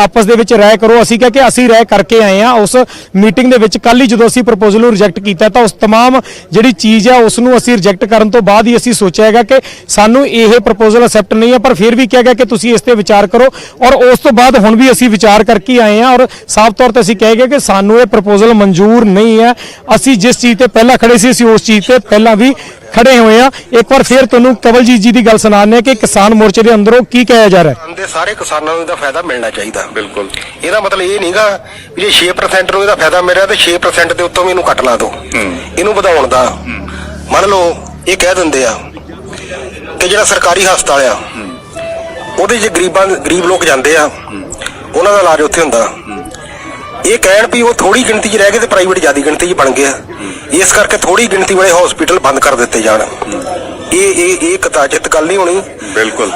आपस दे विच राय करो। असीं कह के असीं राय करके आए हैं उस मीटिंग दे विच। कल ही जदों असीं प्रपोजल नूं रिजैक्ट कीता तां उस तमाम जिहड़ी चीज़ है उस नूं असीं रिजैक्ट करन तो बाद ही असीं सोचिਆ हैगा कि सानूं इह प्रपोजल एक्सैप्ट नहीं है, पर फिर भी कहा गया कि तुसीं इस ते विचार करो। और उस तो बाद हुण भी असीं विचार करके आए हैं और साफ तौर पर असीं कह गए कि सानूं ये प्रपोजल मंजूर नहीं है। असीं जिस चीज़ ते पहला खड़े सी असीं उस चीज़ ते पहला भी खड़े हुए हैं। एक बार फिर तुहानूं कवलजीत जी की गल सुणाने कि किसान मोर्चे के अंदरों की कहा जा रहा है। सारे किसानों को फायदा मिलना चाहिए। बिल्कुल ਇਹਦਾ मतलब ये नहींगा ਵੀ ਜੇ 6% ਨੂੰ ਇਹਦਾ ਫਾਇਦਾ ਮਿਲ ਰਿਹਾ ਤੇ 6% ਦੇ ਉੱਤੋਂ ਵੀ ਇਹਨੂੰ ਕੱਟ ਲਾ ਦਿਓ। ਇਹਨੂੰ ਵਧਾਉਣ ਦਾ ਮੰਨ ਲਓ ਇਹ ਕਹਿ ਦਿੰਦੇ ਆ ਕਿ ਜਿਹੜਾ ਸਰਕਾਰੀ ਹਸਪਤਾਲ ਆ ਉਹਦੇ 'ਚ ਗਰੀਬ ਲੋਕ ਜਾਂਦੇ ਆ, ਉਹਨਾਂ ਦਾ ਇਲਾਜ ਉੱਥੇ ਹੁੰਦਾ। ਇਹ ਕਹਿਣ ਵੀ ਉਹ ਥੋੜੀ ਗਿਣਤੀ 'ਚ ਰਹਿ ਗਏ ਤੇ ਪ੍ਰਾਈਵੇਟ ਜ਼ਿਆਦਾ ਗਿਣਤੀ 'ਚ ਬਣ ਗਿਆ, ਇਸ ਕਰਕੇ ਥੋੜੀ ਗਿਣਤੀ ਵਾਲੇ ਹਸਪੀਟਲ ਬੰਦ ਕਰ ਦਿੱਤੇ ਜਾਣ। ਇਹ ਕਤਾਜਿਤ ਗੱਲ ਨਹੀਂ ਹੋਣੀ। ਬਿਲकुल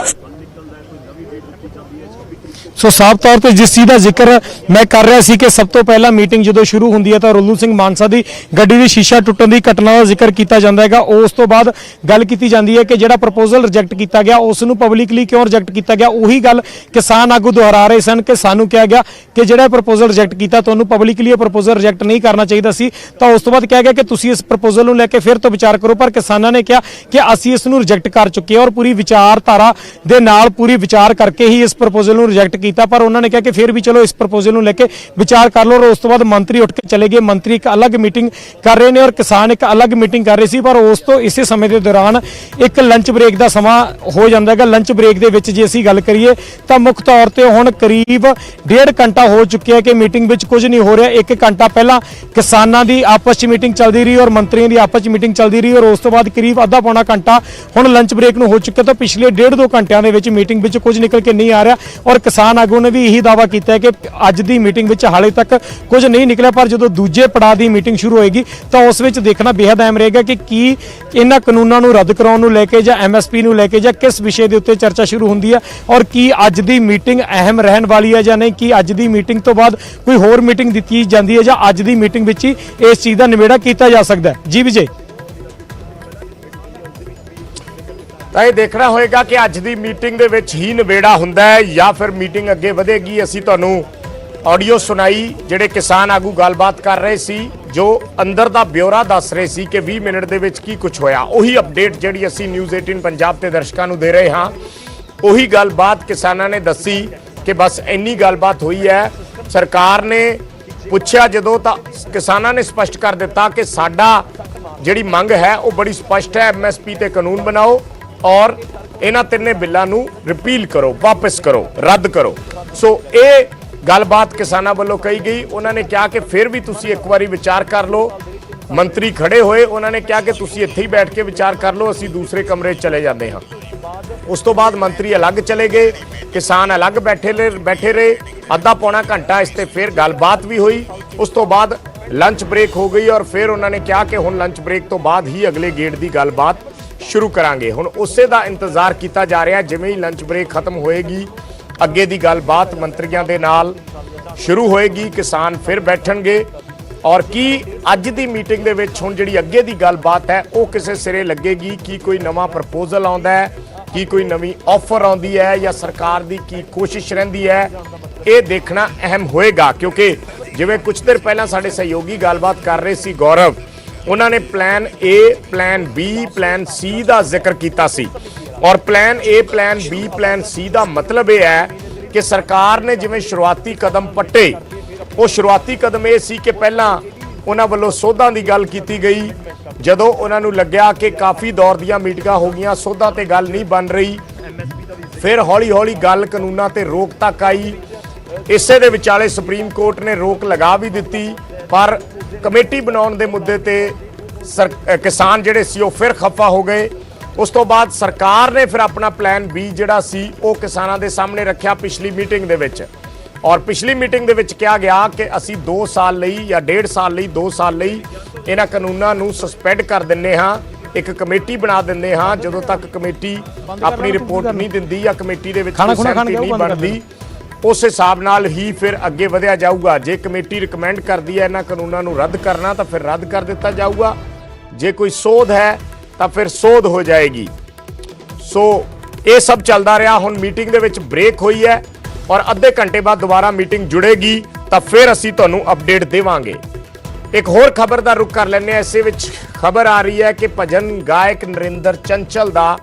सो साफ तौर पर जिस चीज़ का जिक्र मैं कर रहा सी कि सब तो पहला मीटिंग जो शुरू होंदी है तो रुल्लू सिंह मानसा की गड्डी की शीशा टुटन की घटना का जिक्र किया जाता है। उस तो बाद गल की जाती है कि जिहड़ा प्रपोजल रिजैक्ट किया गया उसनूं पब्लिकली क्यों रिजैक्ट किया गया। उही गल किसान आगू दोहरा रहे सन कि सानूं कहा गया कि जिहड़ा प्रपोजल रिजैक्ट किया तुहानूं पब्लिकली प्रपोजल रिजैक्ट नहीं करना चाहिए सी। तो उस तो बाद कहा गया कि तुसीं इस प्रपोजल नूं लैके फिर तो विचार करो। पर किसानां ने कहा कि असीं इसनूं रिजैक्ट कर चुके और पूरी विचारधारा दे नाल पूरी विचार करके ही इस प्रपोजल नूं रिजैक्ट किया। पर उन्होंने कहा कि फिर भी चलो इस प्रपोजल नूं लेके विचार कर लो। और उस तो बाद मंत्री उठ के चले गए। मंत्री एक अलग मीटिंग कर रहे हैं और किसान एक अलग मीटिंग कर रहे सी। पर उस तो इस समय के दौरान एक लंच ब्रेक का समा हो जाता है। लंच ब्रेक के विच जे असीं गल करिए तो मुख तौर पर हुण करीब 1.5 घंटा हो चुके हैं कि मीटिंग में कुछ नहीं हो रहा। 1 घंटा पहला किसानों की आपस में मीटिंग चलती रही और मंत्रियों की आपस में मीटिंग चलती रही और उस तो बाद करीब आधा पौना घंटा हुण लंच ब्रेक नूं हो चुके। तो पिछले 1.5-2 घंटिया के मीटिंग में कुछ निकल के नहीं आ रहा। और किसान आगू ने भी यही दावा किया है कि अज की मीटिंग में हाले तक कुछ नहीं निकला। पर जो दूजे पड़ाव की मीटिंग शुरू होएगी तो उस विच देखना बेहद अहम रहेगा कि इन्हां कानूनों नूं रद्द कराउण नूं लैके जां MSP नूं लैके जां किस विषय के उत्ते चर्चा शुरू होंदी है और की अज की मीटिंग अहम रहन वाली है जां नहीं। कि अज की मीटिंग तो बाद कोई होर मीटिंग दित्ती जाती है जां अज की मीटिंग विच ही इस चीज़ का निबेड़ा किया जा सकता है। जी विजय ਤਾਂ ਇਹ ਦੇਖਣਾ ਹੋਏਗਾ ਕਿ ਅੱਜ ਦੀ ਮੀਟਿੰਗ ਦੇ ਵਿੱਚ ਹੀ ਨਿਬੇੜਾ ਹੁੰਦਾ ਹੈ ਜਾਂ ਫਿਰ ਮੀਟਿੰਗ ਅੱਗੇ ਵਧੇਗੀ। ਅਸੀਂ ਤੁਹਾਨੂੰ ਆਡੀਓ ਸੁਣਾਈ ਜਿਹੜੇ ਕਿਸਾਨ ਆਗੂ ਗੱਲਬਾਤ ਕਰ ਰਹੇ ਸੀ ਜੋ ਅੰਦਰ ਦਾ ਬਿਊਰਾ ਦੱਸ ਰਹੇ ਸੀ ਕਿ 20 ਮਿੰਟ ਦੇ ਵਿੱਚ ਕੀ ਕੁਝ ਹੋਇਆ। ਉਹੀ ਅਪਡੇਟ ਜਿਹੜੀ ਅਸੀਂ ਨਿਊਜ਼ 18 ਪੰਜਾਬ ਤੇ ਦਰਸ਼ਕਾਂ ਨੂੰ ਦੇ ਰਹੇ ਹਾਂ। ਉਹੀ ਗੱਲਬਾਤ ਕਿਸਾਨਾਂ ਨੇ ਦੱਸੀ ਕਿ ਬਸ ਇੰਨੀ ਗੱਲਬਾਤ ਹੋਈ ਹੈ। ਸਰਕਾਰ ਨੇ ਪੁੱਛਿਆ ਜਦੋਂ ਤਾਂ ਕਿਸਾਨਾਂ ਨੇ ਸਪਸ਼ਟ ਕਰ ਦਿੱਤਾ ਕਿ ਸਾਡਾ ਜਿਹੜੀ ਮੰਗ ਹੈ ਉਹ ਬੜੀ ਸਪਸ਼ਟ ਹੈ। MSP ਤੇ ਕਾਨੂੰਨ ਬਣਾਓ और इन्हां तिन्ने बिल्लां नूं रिपील करो, वापस करो, रद्द करो। सो ये गलबात किसानां वल्लों कही गई। उन्होंने कहा कि फिर भी तुसीं एक बारी विचार कर लो। मंत्री खड़े होए, उन्होंने कहा कि तुसीं इत्थे ही बैठ के विचार कर लो, असीं दूसरे कमरे चले जाते हाँ। उस तो बाद मंत्री अलग चले गए, किसान अलग बैठे रहे। आधा पौना घंटा इस ते फिर गलबात भी हुई। उस तो बाद लंच ब्रेक हो गई और फिर उन्होंने कहा कि हुण लंच ब्रेक तो बाद ही अगले गेट की गलबात शुरू करांगे। हुण उसे दा इंतजार किया जा रहा। जिवें ही लंच ब्रेक खत्म होएगी अगे दी गलबात मंत्रियों के नाल शुरू होएगी। किसान फिर बैठणगे और की अज दी मीटिंग दे विच हुण जिहड़ी अगे दी गलबात है वो किसे सिरे लगेगी। की कोई नवा प्रपोजल आउंदा है, की कोई नवी ऑफर आउंदी है या सरकार दी की कोशिश रहिंदी है, ये देखना अहम होएगा। क्योंकि जिवें कुछ देर पहला साडे सहयोगी गलबात कर रहे सी गौरव, उन्होंने plan A, plan B, plan C का जिक्र किया सी। और plan A, plan B, plan C का मतलब यह है कि सरकार ने जिवें शुरुआती कदम पट्टे, वो शुरुआती कदम ये सी कि पहला उन्होंने वालों सोधां की गल की गई। जदों उन्होंने लग्या कि काफ़ी दौर दियां मीटिंगां हो गईयां, सोधां ते गल नहीं बन रही, फिर हौली हौली गल कानूनां ते रोक तक आई। इसे दे विचाले सुप्रीम कोर्ट ने रोक लगा भी दी। पर कमेटी बनाने के मुद्दे ते किसान जिहड़े सी वो फिर खफा हो गए। उस तो बाद सरकार ने फिर अपना प्लान B जिहड़ा सी वो किसानां दे सामने रखा पिछली मीटिंग दे विच। और पिछली मीटिंग दे विच कहा गया कि असी 2 साल लई या 1.5 साल लई 2 साल लई इन्हां कानूनां नूं सस्पेंड कर दिंदे हाँ, एक कमेटी बना दिंदे हाँ। जदों तक कमेटी अपनी रिपोर्ट नहीं दिंदी या कमेटी दे विच सहमति नहीं बनदी उस हिसाब नाल ही फिर अगे वधिया जाऊगा। जे कमेटी रिकमेंड करती है इन्हां कानूनां नूं रद्द करना तो फिर रद्द कर दिता जाऊगा। जे कोई सोध है तो फिर सोध हो जाएगी। सो ये सब चलता रहा। हुण मीटिंग दे विच ब्रेक हुई है ਔਰ ਅੱਧੇ ਘੰਟੇ ਬਾਅਦ ਦੁਬਾਰਾ ਮੀਟਿੰਗ ਜੁੜੇਗੀ ਤਾਂ ਫਿਰ ਅਸੀਂ ਤੁਹਾਨੂੰ ਅਪਡੇਟ ਦੇਵਾਂਗੇ। ਇੱਕ ਹੋਰ ਖਬਰ ਦਾ ਰੁਖ ਕਰ ਲੈਂਦੇ ਹਾਂ। ਇਸੇ ਵਿੱਚ ਖਬਰ ਆ ਰਹੀ ਹੈ ਕਿ ਭਜਨ ਗਾਇਕ ਨਰਿੰਦਰ ਚੰਚਲ ਦਾ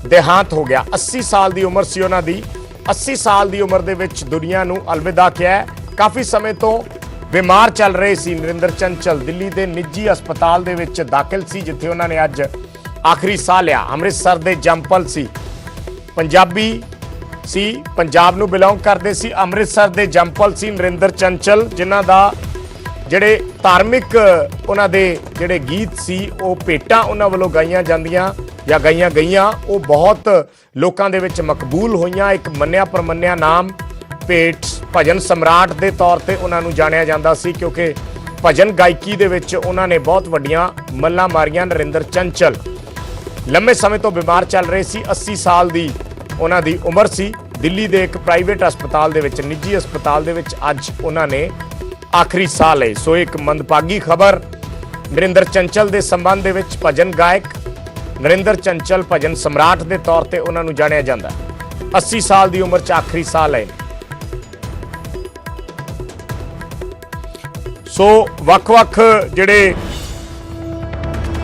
ਦੇਹਾਂਤ ਹੋ ਗਿਆ। 80 ਸਾਲ ਦੀ ਉਮਰ ਸੀ ਉਹਨਾਂ ਦੀ। 80 ਸਾਲ ਦੀ ਉਮਰ ਦੇ ਵਿੱਚ ਦੁਨੀਆ ਨੂੰ ਅਲਵਿਦਾ ਕਿਹਾ ਹੈ। ਕਾਫੀ ਸਮੇਂ ਤੋਂ ਬਿਮਾਰ ਚੱਲ ਰਹੇ ਸੀ ਨਰਿੰਦਰ ਚੰਚਲ। ਦਿੱਲੀ ਦੇ ਨਿੱਜੀ ਹਸਪਤਾਲ ਦੇ ਵਿੱਚ ਦਾਖਲ ਸੀ, ਜਿੱਥੇ ਉਹਨਾਂ ਨੇ ਅੱਜ ਆਖਰੀ ਸਾਹ ਲਿਆ। ਅੰਮ੍ਰਿਤਸਰ ਦੇ ਜੰਪਲ ਸੀ, ਪੰਜਾਬੀ ਸੀ, ਪੰਜਾਬ ਨੂੰ ਬਿਲੋਂਗ ਕਰਦੇ ਸੀ। ਅੰਮ੍ਰਿਤਸਰ ਦੇ ਜੰਪਲ ਸੀ ਨਰਿੰਦਰ ਚੰਚਲ, ਜਿਨ੍ਹਾਂ ਦਾ ਜਿਹੜੇ ਧਾਰਮਿਕ ਉਹਨਾਂ ਦੇ ਜਿਹੜੇ ਗੀਤ ਸੀ ਉਹ ਭੇਟਾਂ ਉਹਨਾਂ ਵੱਲੋਂ ਗਾਈਆਂ ਜਾਂਦੀਆਂ ਜਾਂ ਗਾਈਆਂ ਗਈਆਂ, ਉਹ ਬਹੁਤ ਲੋਕਾਂ ਦੇ ਵਿੱਚ ਮਕਬੂਲ ਹੋਈਆਂ। ਇੱਕ ਮੰਨਿਆ ਪਰਮੰਨਿਆ ਨਾਮ ਭੇਟ ਭਜਨ ਸਮਰਾਟ ਦੇ ਤੌਰ ਤੇ ਉਹਨਾਂ ਨੂੰ ਜਾਣਿਆ ਜਾਂਦਾ ਸੀ, ਕਿਉਂਕਿ ਭਜਨ ਗਾਇਕੀ ਦੇ ਵਿੱਚ ਉਹਨਾਂ ਨੇ ਬਹੁਤ ਵੱਡੀਆਂ ਮੱਲਾਂ ਮਾਰੀਆਂ। ਨਰਿੰਦਰ ਚੰਚਲ ਲੰਮੇ ਸਮੇਂ ਤੋਂ ਬਿਮਾਰ ਚੱਲ ਰਹੇ ਸੀ। 80 ਸਾਲ ਦੀ ਉਹਨਾਂ ਦੀ ਉਮਰ ਸੀ। ਦਿੱਲੀ ਦੇ ਇੱਕ ਪ੍ਰਾਈਵੇਟ ਹਸਪਤਾਲ ਦੇ ਵਿੱਚ, ਨਿੱਜੀ ਹਸਪਤਾਲ ਦੇ ਵਿੱਚ ਅੱਜ ਉਹਨਾਂ ਨੇ ਆਖਰੀ ਸਾਹ ਲਏ। ਸੋ ਇੱਕ ਮੰਦਭਾਗੀ ਖਬਰ ਨਰਿੰਦਰ ਚੰਚਲ ਦੇ ਸੰਬੰਧ ਦੇ ਵਿੱਚ। ਭਜਨ ਗਾਇਕ ਨਰਿੰਦਰ ਚੰਚਲ ਭਜਨ ਸਮਰਾਟ ਦੇ ਤੌਰ ਤੇ ਉਹਨਾਂ ਨੂੰ ਜਾਣਿਆ ਜਾਂਦਾ। 80 ਸਾਲ ਦੀ ਉਮਰ 'ਚ ਆਖਰੀ ਸਾਹ ਲਏ। ਸੋ ਵੱਖ-ਵੱਖ ਜਿਹੜੇ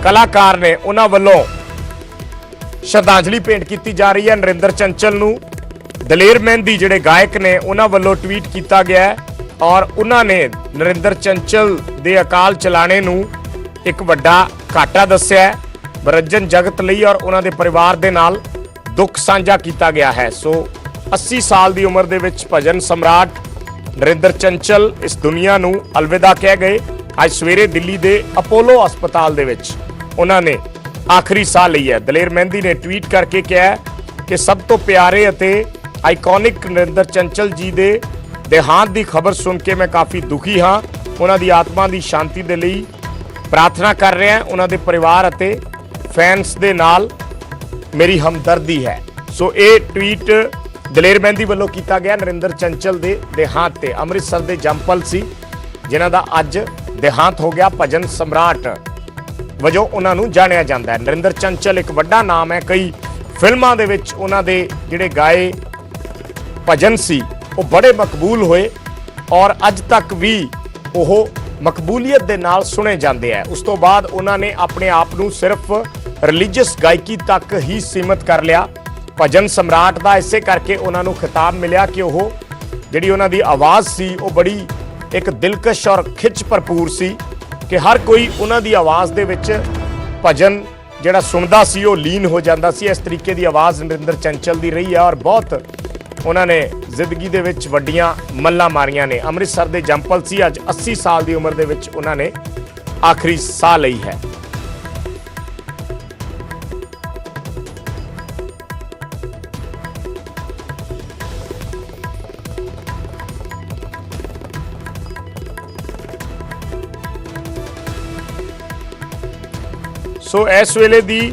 ਕਲਾਕਾਰ ਨੇ ਉਹਨਾਂ ਵੱਲੋਂ ਸ਼ਰਧਾਂਜਲੀ ਭੇਂਟ ਕੀਤੀ ਜਾ ਰਹੀ ਹੈ ਨਰਿੰਦਰ ਚੰਚਲ ਨੂੰ। ਦਲੇਰ ਮਹਿੰਦੀ ਜਿਹੜੇ ਗਾਇਕ ਨੇ ਉਹਨਾਂ ਵੱਲੋਂ ਟਵੀਟ ਕੀਤਾ ਗਿਆ ਹੈ ਔਰ ਉਹਨਾਂ ਨੇ ਨਰਿੰਦਰ ਚੰਚਲ ਦੇ ਅਕਾਲ ਚਲਾਣੇ ਨੂੰ ਇੱਕ ਵੱਡਾ ਘਾਟਾ ਦੱਸਿਆ ਹੈ ਮਨੋਰੰਜਨ ਜਗਤ ਲਈ, ਔਰ ਉਹਨਾਂ ਦੇ ਪਰਿਵਾਰ ਦੇ ਨਾਲ ਦੁੱਖ ਸਾਂਝਾ ਕੀਤਾ ਗਿਆ ਹੈ। ਸੋ 80 ਸਾਲ ਦੀ ਉਮਰ ਦੇ ਵਿੱਚ ਭਜਨ ਸਮਰਾਟ ਨਰਿੰਦਰ ਚੰਚਲ ਇਸ ਦੁਨੀਆ ਨੂੰ ਅਲਵਿਦਾ ਕਹਿ ਗਏ। ਅੱਜ ਸਵੇਰੇ ਦਿੱਲੀ ਦੇ ਅਪੋਲੋ ਹਸਪਤਾਲ ਦੇ ਵਿੱਚ ਉਹਨਾਂ ਨੇ ਆਖਰੀ ਸਾਹ ਲਈ ਹੈ। ਦਲੇਰ ਮਹਿੰਦੀ ਨੇ ਟਵੀਟ ਕਰਕੇ ਕਿਹਾ ਕਿ ਸਭ ਤੋਂ ਪਿਆਰੇ ਅਤੇ ਆਈਕੋਨਿਕ ਨਰਿੰਦਰ ਚੰਚਲ ਜੀ ਦੇ ਦੇਹਾਂਤ ਦੀ ਖਬਰ ਸੁਣ ਕੇ ਮੈਂ ਕਾਫੀ ਦੁਖੀ ਹਾਂ। ਉਹਨਾਂ ਦੀ ਆਤਮਾ ਦੀ ਸ਼ਾਂਤੀ ਦੇ ਲਈ ਪ੍ਰਾਰਥਨਾ ਕਰ ਰਿਹਾ। ਉਹਨਾਂ ਦੇ ਪਰਿਵਾਰ ਅਤੇ ਫੈਨਸ ਦੇ ਨਾਲ ਮੇਰੀ ਹਮਦਰਦੀ ਹੈ। ਸੋ ਇਹ ਟਵੀਟ ਦਲੇਰ ਮਹਿੰਦੀ ਵੱਲੋਂ ਕੀਤਾ ਗਿਆ ਨਰਿੰਦਰ ਚੰਚਲ ਦੇ ਦੇਹਾਂਤ ਤੇ। ਅੰਮ੍ਰਿਤਸਰ ਦੇ ਜੰਪਲ ਸੀ ਜਿਨ੍ਹਾਂ ਦਾ ਅੱਜ ਦੇਹਾਂਤ ਹੋ ਗਿਆ। ਭਜਨ ਸਮਰਾਟ ਵਜੋਂ ਉਹਨਾਂ ਨੂੰ ਜਾਣਿਆ ਜਾਂਦਾ ਹੈ। ਨਰਿੰਦਰ ਚੰਚਲ ਇੱਕ ਵੱਡਾ ਨਾਮ ਹੈ। ਕਈ ਫਿਲਮਾਂ ਦੇ ਵਿੱਚ ਉਹਨਾਂ ਦੇ ਜਿਹੜੇ ਗਾਏ ਭਜਨ ਸੀ ਉਹ ਬੜੇ ਮਕਬੂਲ ਹੋਏ ਔਰ ਅੱਜ ਤੱਕ ਵੀ ਉਹ ਮਕਬੂਲੀਅਤ ਦੇ ਨਾਲ ਸੁਣੇ ਜਾਂਦੇ ਆ। ਉਸ ਤੋਂ ਬਾਅਦ ਉਹਨਾਂ ਨੇ ਆਪਣੇ ਆਪ ਨੂੰ ਸਿਰਫ ਰਿਲੀਜੀਅਸ ਗਾਇਕੀ ਤੱਕ ਹੀ ਸੀਮਿਤ ਕਰ ਲਿਆ। ਭਜਨ ਸਮਰਾਟ ਦਾ ਇਸੇ ਕਰਕੇ ਉਹਨਾਂ ਨੂੰ ਖਿਤਾਬ ਮਿਲਿਆ ਕਿ ਉਹ ਜਿਹੜੀ ਉਹਨਾਂ ਦੀ ਆਵਾਜ਼ ਸੀ ਉਹ ਬੜੀ ਇੱਕ ਦਿਲਕਸ਼ ਔਰ ਖਿੱਚ ਭਰਪੂਰ ਸੀ ਕਿ ਹਰ ਕੋਈ ਉਹਨਾਂ ਦੀ ਆਵਾਜ਼ ਦੇ ਵਿੱਚ ਭਜਨ ਜਿਹੜਾ ਸੁਣਦਾ ਸੀ ਉਹ ਲੀਨ ਹੋ ਜਾਂਦਾ ਸੀ। ਇਸ ਤਰੀਕੇ ਦੀ ਆਵਾਜ਼ ਨਰਿੰਦਰ ਚੰਚਲ ਦੀ ਰਹੀ ਹੈ ਔਰ ਬਹੁਤ ਉਹਨਾਂ ਨੇ ਜ਼ਿੰਦਗੀ ਦੇ ਵਿੱਚ ਵੱਡੀਆਂ ਮੱਲਾਂ ਮਾਰੀਆਂ ਨੇ। ਅੰਮ੍ਰਿਤਸਰ ਦੇ ਜੰਪਲ ਸੀ। ਅੱਜ 80 ਸਾਲ ਦੀ ਉਮਰ ਦੇ ਵਿੱਚ ਉਹਨਾਂ ਨੇ ਆਖਰੀ ਸਾਹ ਲਈ ਹੈ। ਸੋ ਇਸ ਵੇਲੇ ਦੀ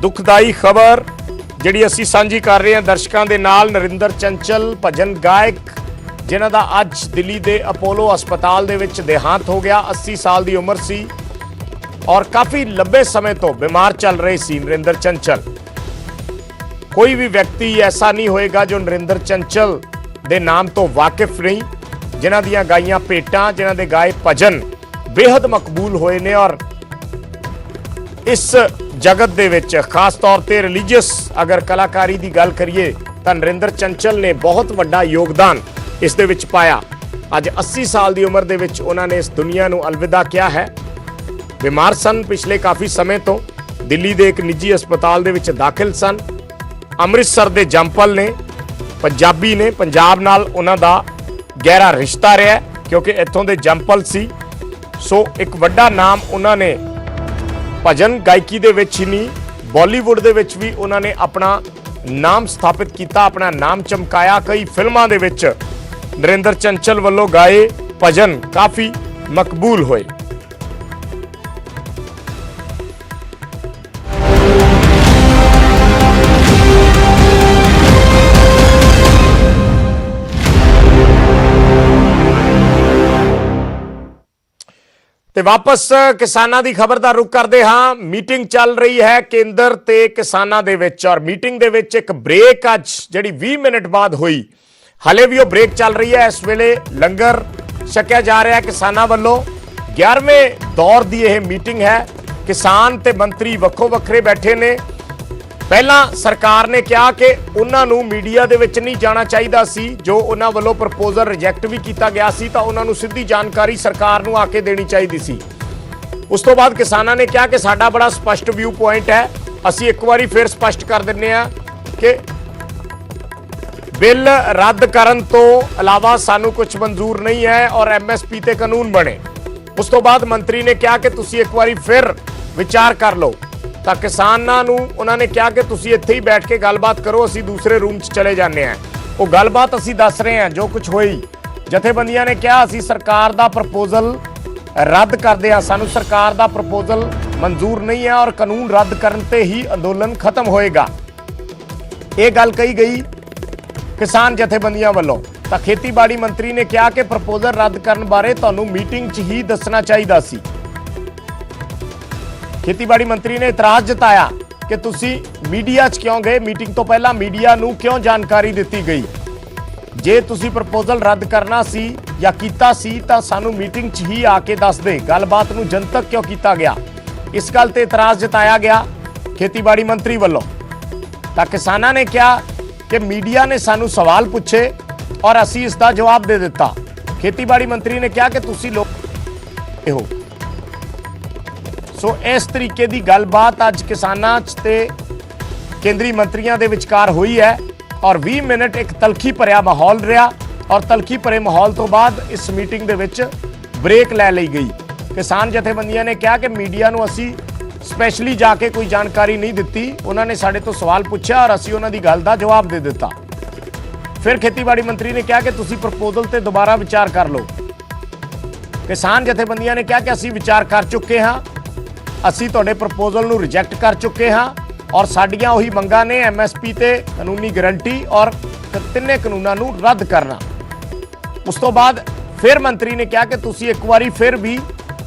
ਦੁਖਦਾਈ ਖਬਰ ਜਿਹੜੀ ਅਸੀਂ ਸਾਂਝੀ ਕਰ ਰਹੇ ਹਾਂ ਦਰਸ਼ਕਾਂ ਦੇ ਨਾਲ। ਨਰਿੰਦਰ ਚੰਚਲ ਭਜਨ ਗਾਇਕ ਜਿਨ੍ਹਾਂ ਦਾ ਅੱਜ ਦਿੱਲੀ ਦੇ ਅਪੋਲੋ ਹਸਪਤਾਲ ਦੇ ਵਿੱਚ ਦੇਹਾਂਤ ਹੋ ਗਿਆ। 80 ਸਾਲ ਦੀ ਉਮਰ ਸੀ ਔਰ ਕਾਫੀ ਲੰਬੇ ਸਮੇਂ ਤੋਂ ਬਿਮਾਰ ਚੱਲ ਰਹੇ ਸੀ ਨਰਿੰਦਰ ਚੰਚਲ। ਕੋਈ ਵੀ ਵਿਅਕਤੀ ਐਸਾ ਨਹੀਂ ਹੋਏਗਾ ਜੋ ਨਰਿੰਦਰ ਚੰਚਲ ਦੇ ਨਾਮ ਤੋਂ ਵਾਕਿਫ ਨਹੀਂ, ਜਿਨ੍ਹਾਂ ਦੀਆਂ ਗਾਈਆਂ ਭੇਟਾਂ, ਜਿਨ੍ਹਾਂ ਦੇ ਗਾਏ ਭਜਨ ਬੇहद ਮਕਬੂਲ ਹੋਏ ਨੇ। ਔਰ ਇਸ ਜਗਤ ਦੇ ਵਿੱਚ ਖਾਸ ਤੌਰ ਤੇ ਰਿਲੀਜੀਅਸ ਅਗਰ ਕਲਾਕਾਰੀ ਦੀ ਗੱਲ ਕਰੀਏ ਤਾਂ ਨਰਿੰਦਰ ਚੰਚਲ ਨੇ ਬਹੁਤ ਵੱਡਾ ਯੋਗਦਾਨ ਇਸ ਦੇ ਵਿੱਚ ਪਾਇਆ। ਅੱਜ 80 ਸਾਲ ਦੀ ਉਮਰ ਦੇ ਵਿੱਚ ਉਹਨਾਂ ਨੇ ਇਸ ਦੁਨੀਆ ਨੂੰ ਅਲਵਿਦਾ ਕਿਹਾ ਹੈ। ਬਿਮਾਰ ਸਨ ਪਿਛਲੇ ਕਾਫੀ ਸਮੇਂ ਤੋਂ, ਦਿੱਲੀ ਦੇ ਇੱਕ ਨਿੱਜੀ ਹਸਪਤਾਲ ਦੇ ਵਿੱਚ ਦਾਖਲ ਸਨ। ਅੰਮ੍ਰਿਤਸਰ ਦੇ ਜੰਪਲ ਨੇ, ਪੰਜਾਬੀ ਨੇ, ਪੰਜਾਬ ਨਾਲ ਉਹਨਾਂ ਦਾ ਗਹਿਰਾ ਰਿਸ਼ਤਾ ਰਿਹਾ ਕਿਉਂਕਿ ਇੱਥੋਂ ਦੇ ਜੰਪਲ ਸੀ। ਸੋ ਇੱਕ ਵੱਡਾ ਨਾਮ ਉਹਨਾਂ ਨੇ ਭਜਨ ਗਾਇਕੀ ਦੇ ਵਿੱਚ ਹੀ ਨਹੀਂ, ਬਾਲੀਵੁੱਡ ਦੇ ਵਿੱਚ ਵੀ ਉਹਨਾਂ ਨੇ ਆਪਣਾ ਨਾਮ ਸਥਾਪਿਤ ਕੀਤਾ, ਆਪਣਾ ਨਾਮ ਚਮਕਾਇਆ। ਕਈ ਫਿਲਮਾਂ ਦੇ ਵਿੱਚ ਨਰਿੰਦਰ ਚੰਚਲ ਵੱਲੋਂ ਗਾਏ ਭਜਨ ਕਾਫੀ ਮਕਬੂਲ ਹੋਏ। ਤੇ ਵਾਪਸ ਕਿਸਾਨਾਂ ਦੀ ਖਬਰ ਦਾ ਰੁਖ ਕਰਦੇ ਹਾਂ। ਮੀਟਿੰਗ ਚੱਲ ਰਹੀ ਹੈ ਕੇਂਦਰ ਤੇ ਕਿਸਾਨਾਂ ਦੇ ਵਿੱਚ ਔਰ ਮੀਟਿੰਗ ਦੇ ਵਿੱਚ ਇੱਕ ਬ੍ਰੇਕ ਅੱਜ ਜਿਹੜੀ 20 ਮਿੰਟ ਬਾਅਦ ਹੋਈ। ਹਲੇ ਵੀ ਉਹ ਬ੍ਰੇਕ ਚੱਲ ਰਹੀ ਹੈ। ਇਸ ਵੇਲੇ ਲੰਗਰ ਛਕਿਆ ਜਾ ਰਿਹਾ ਕਿਸਾਨਾਂ ਵੱਲੋਂ। 11ਵੇਂ ਦੌਰ ਦੀ ਇਹ ਮੀਟਿੰਗ ਹੈ। ਕਿਸਾਨ ਤੇ ਮੰਤਰੀ ਵੱਖੋ ਵੱਖਰੇ ਬੈਠੇ ਨੇ। ਪਹਿਲਾਂ ਸਰਕਾਰ ਨੇ ਕਿਹਾ ਕਿ ਉਹਨਾਂ ਨੂੰ ਮੀਡੀਆ ਦੇ ਵਿੱਚ ਨਹੀਂ ਜਾਣਾ ਚਾਹੀਦਾ ਸੀ। ਜੋ ਉਹਨਾਂ ਵੱਲੋਂ ਪ੍ਰਪੋਜ਼ਲ ਰਿਜੈਕਟ ਵੀ ਕੀਤਾ ਗਿਆ ਸੀ ਤਾਂ ਉਹਨਾਂ ਨੂੰ ਸਿੱਧੀ ਜਾਣਕਾਰੀ ਸਰਕਾਰ ਨੂੰ ਆ ਕੇ ਦੇਣੀ ਚਾਹੀਦੀ ਸੀ। ਉਸ ਤੋਂ ਬਾਅਦ ਕਿਸਾਨਾਂ ਨੇ ਕਿਹਾ ਕਿ ਸਾਡਾ ਬੜਾ ਸਪਸ਼ਟ ਵਿਊ ਪੁਆਇੰਟ ਹੈ। ਅਸੀਂ ਇੱਕ ਵਾਰੀ ਫਿਰ ਸਪਸ਼ਟ ਕਰ ਦਿੰਨੇ ਆ ਕਿ ਬਿੱਲ ਰੱਦ ਕਰਨ ਤੋਂ ਇਲਾਵਾ ਸਾਨੂੰ ਕੁਝ ਮਨਜ਼ੂਰ ਨਹੀਂ ਹੈ ਔਰ ਐਮਐਸਪੀ ਤੇ ਕਾਨੂੰਨ ਬਣੇ। ਉਸ ਤੋਂ ਬਾਅਦ ਮੰਤਰੀ ਨੇ ਕਿਹਾ ਕਿ ਤੁਸੀਂ ਇੱਕ ਵਾਰੀ ਫਿਰ ਵਿਚਾਰ ਕਰ ਲਓ ਤਾਂ ਕਿਸਾਨਾਂ ਨੂੰ ਉਹਨਾਂ ਨੇ ਕਿਹਾ ਕਿ ਤੁਸੀਂ ਇੱਥੇ ਹੀ ਬੈਠ ਕੇ ਗੱਲਬਾਤ ਕਰੋ, ਅਸੀਂ ਦੂਸਰੇ ਰੂਮ 'ਚ ਚਲੇ ਜਾਂਦੇ ਹਾਂ। ਉਹ ਗੱਲਬਾਤ ਅਸੀਂ ਦੱਸ ਰਹੇ ਹਾਂ ਜੋ ਕੁਝ ਹੋਈ। ਜਥੇਬੰਦੀਆਂ ਨੇ ਕਿਹਾ ਅਸੀਂ ਸਰਕਾਰ ਦਾ ਪ੍ਰਪੋਜ਼ਲ ਰੱਦ ਕਰਦੇ ਹਾਂ, ਸਾਨੂੰ ਸਰਕਾਰ ਦਾ ਪ੍ਰਪੋਜ਼ਲ ਮਨਜ਼ੂਰ ਨਹੀਂ ਹੈ ਔਰ ਕਾਨੂੰਨ ਰੱਦ ਕਰਨ ਤੇ ਹੀ ਅੰਦੋਲਨ ਖਤਮ ਹੋਏਗਾ। ਇਹ ਗੱਲ ਕਹੀ ਗਈ ਕਿਸਾਨ ਜਥੇਬੰਦੀਆਂ ਵੱਲੋਂ। ਤਾਂ ਖੇਤੀਬਾੜੀ ਮੰਤਰੀ ਨੇ ਕਿਹਾ ਕਿ ਪ੍ਰਪੋਜ਼ਲ ਰੱਦ ਕਰਨ ਬਾਰੇ ਤੁਹਾਨੂੰ ਮੀਟਿੰਗ 'ਚ ਹੀ ਦੱਸਣਾ ਚਾਹੀਦਾ ਸੀ। ਖੇਤੀਬਾੜੀ ਮੰਤਰੀ ਨੇ ਇਤਰਾਜ਼ ਜਤਾਇਆ ਕਿ ਤੁਸੀਂ ਮੀਡੀਆ 'ਚ ਕਿਉਂ ਗਏ, ਮੀਟਿੰਗ ਤੋਂ ਪਹਿਲਾਂ ਮੀਡੀਆ ਨੂੰ ਕਿਉਂ ਜਾਣਕਾਰੀ ਦਿੱਤੀ ਗਈ। ਜੇ ਤੁਸੀਂ ਪ੍ਰਪੋਜ਼ਲ ਰੱਦ ਕਰਨਾ ਸੀ ਜਾਂ ਕੀਤਾ ਸੀ ਤਾਂ ਸਾਨੂੰ ਮੀਟਿੰਗ 'ਚ ਹੀ ਆ ਕੇ ਦੱਸ ਦੇ, ਗੱਲਬਾਤ ਨੂੰ ਜਨਤਕ ਕਿਉਂ ਕੀਤਾ ਗਿਆ। ਇਸ ਗੱਲ ਤੇ ਇਤਰਾਜ਼ ਜਤਾਇਆ ਗਿਆ ਖੇਤੀਬਾੜੀ ਮੰਤਰੀ ਵੱਲੋਂ। ਤਾਂ ਕਿਸਾਨਾਂ ਨੇ ਕਿਹਾ ਕਿ ਮੀਡੀਆ ਨੇ ਸਾਨੂੰ ਸਵਾਲ ਪੁੱਛੇ ਔਰ ਅਸੀਂ ਇਸ ਦਾ ਜਵਾਬ ਦੇ ਦਿੱਤਾ। ਖੇਤੀਬਾੜੀ ਮੰਤਰੀ ਨੇ ਕਿਹਾ ਕਿ ਤੁਸੀਂ ਲੋਕ ਇਹੋ। ਸੋ ਇਸ ਤਰੀਕੇ ਦੀ ਗੱਲਬਾਤ ਅੱਜ ਕਿਸਾਨਾਂ 'ਚ ਤੇ ਕੇਂਦਰੀ ਮੰਤਰੀਆਂ ਦੇ ਵਿਚਕਾਰ ਹੋਈ ਹੈ ਔਰ 20 ਮਿੰਟ ਇੱਕ ਤਲਖੀ ਭਰਿਆ ਮਾਹੌਲ ਰਿਹਾ ਔਰ ਤਲਖੀ ਭਰੇ ਮਾਹੌਲ ਤੋਂ ਬਾਅਦ ਇਸ ਮੀਟਿੰਗ ਦੇ ਵਿੱਚ ਬ੍ਰੇਕ ਲੈ ਲਈ ਗਈ। ਕਿਸਾਨ ਜਥੇਬੰਦੀਆਂ ਨੇ ਕਿਹਾ ਕਿ ਮੀਡੀਆ ਨੂੰ ਅਸੀਂ ਸਪੈਸ਼ਲੀ ਜਾ ਕੇ ਕੋਈ ਜਾਣਕਾਰੀ ਨਹੀਂ ਦਿੱਤੀ, ਉਹਨਾਂ ਨੇ ਸਾਡੇ ਤੋਂ ਸਵਾਲ ਪੁੱਛਿਆ ਔਰ ਅਸੀਂ ਉਹਨਾਂ ਦੀ ਗੱਲ ਦਾ ਜਵਾਬ ਦੇ ਦਿੱਤਾ। ਫਿਰ ਖੇਤੀਬਾੜੀ ਮੰਤਰੀ ਨੇ ਕਿਹਾ ਕਿ ਤੁਸੀਂ ਪ੍ਰਪੋਜ਼ਲ ਤੇ ਦੁਬਾਰਾ ਵਿਚਾਰ ਕਰ ਲਓ। ਕਿਸਾਨ ਜਥੇਬੰਦੀਆਂ ਨੇ ਕਿਹਾ ਕਿ ਅਸੀਂ ਵਿਚਾਰ ਕਰ ਚੁੱਕੇ ਹਾਂ, ਅਸੀਂ ਤੁਹਾਡੇ ਪ੍ਰਪੋਜ਼ਲ ਨੂੰ ਰਿਜੈਕਟ ਕਰ ਚੁੱਕੇ ਹਾਂ ਔਰ ਸਾਡੀਆਂ ਉਹੀ ਮੰਗਾਂ ਨੇ ਐਮਐਸਪੀ ਤੇ ਕਾਨੂੰਨੀ ਗਾਰੰਟੀ ਔਰ ਤਿੰਨੇ ਕਾਨੂੰਨਾਂ ਨੂੰ ਰੱਦ ਕਰਨਾ। ਉਸ ਤੋਂ ਬਾਅਦ ਫਿਰ ਮੰਤਰੀ ਨੇ ਕਿਹਾ ਕਿ ਤੁਸੀਂ ਇੱਕ ਵਾਰੀ ਫਿਰ ਵੀ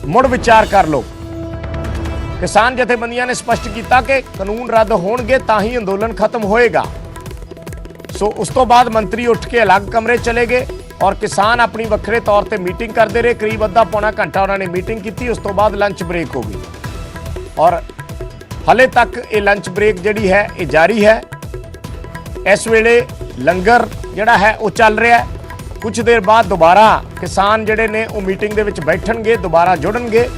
ਮੁੜ ਵਿਚਾਰ ਕਰ ਲਓ। ਕਿਸਾਨ ਜਥੇਬੰਦੀਆਂ ਨੇ ਸਪਸ਼ਟ ਕੀਤਾ ਕਿ ਕਾਨੂੰਨ ਰੱਦ ਹੋਣਗੇ ਤਾਂ ਹੀ ਅੰਦੋਲਨ ਖਤਮ ਹੋਏਗਾ। ਸੋ ਉਸ ਤੋਂ ਬਾਅਦ ਮੰਤਰੀ ਉੱਠ ਕੇ ਅਲੱਗ ਕਮਰੇ ਚਲੇ ਗਏ ਔਰ ਕਿਸਾਨ ਆਪਣੀ ਵੱਖਰੇ ਤੌਰ ਤੇ ਮੀਟਿੰਗ ਕਰਦੇ ਰਹੇ। ਕਰੀਬ ਅੱਧਾ ਪੌਣਾ ਘੰਟਾ ਉਹਨਾਂ ਨੇ ਮੀਟਿੰਗ ਕੀਤੀ। ਉਸ ਤੋਂ ਬਾਅਦ ਲੰਚ ਬ੍ਰੇਕ ਹੋ ਗਈ ਔਰ ਹਲੇ ਤੱਕ ਇਹ ਲੰਚ ਬ੍ਰੇਕ ਜਿਹੜੀ ਹੈ ਇਹ ਜਾਰੀ ਹੈ। ਇਸ ਵੇਲੇ ਲੰਗਰ ਜਿਹੜਾ ਹੈ ਉਹ ਚੱਲ ਰਿਹਾ ਹੈ। ਕੁਝ ਦੇਰ ਬਾਅਦ ਦੁਬਾਰਾ ਕਿਸਾਨ ਜਿਹੜੇ ਨੇ ਉਹ ਮੀਟਿੰਗ ਦੇ ਵਿੱਚ ਬੈਠਣਗੇ, ਦੁਬਾਰਾ ਜੁੜਨਗੇ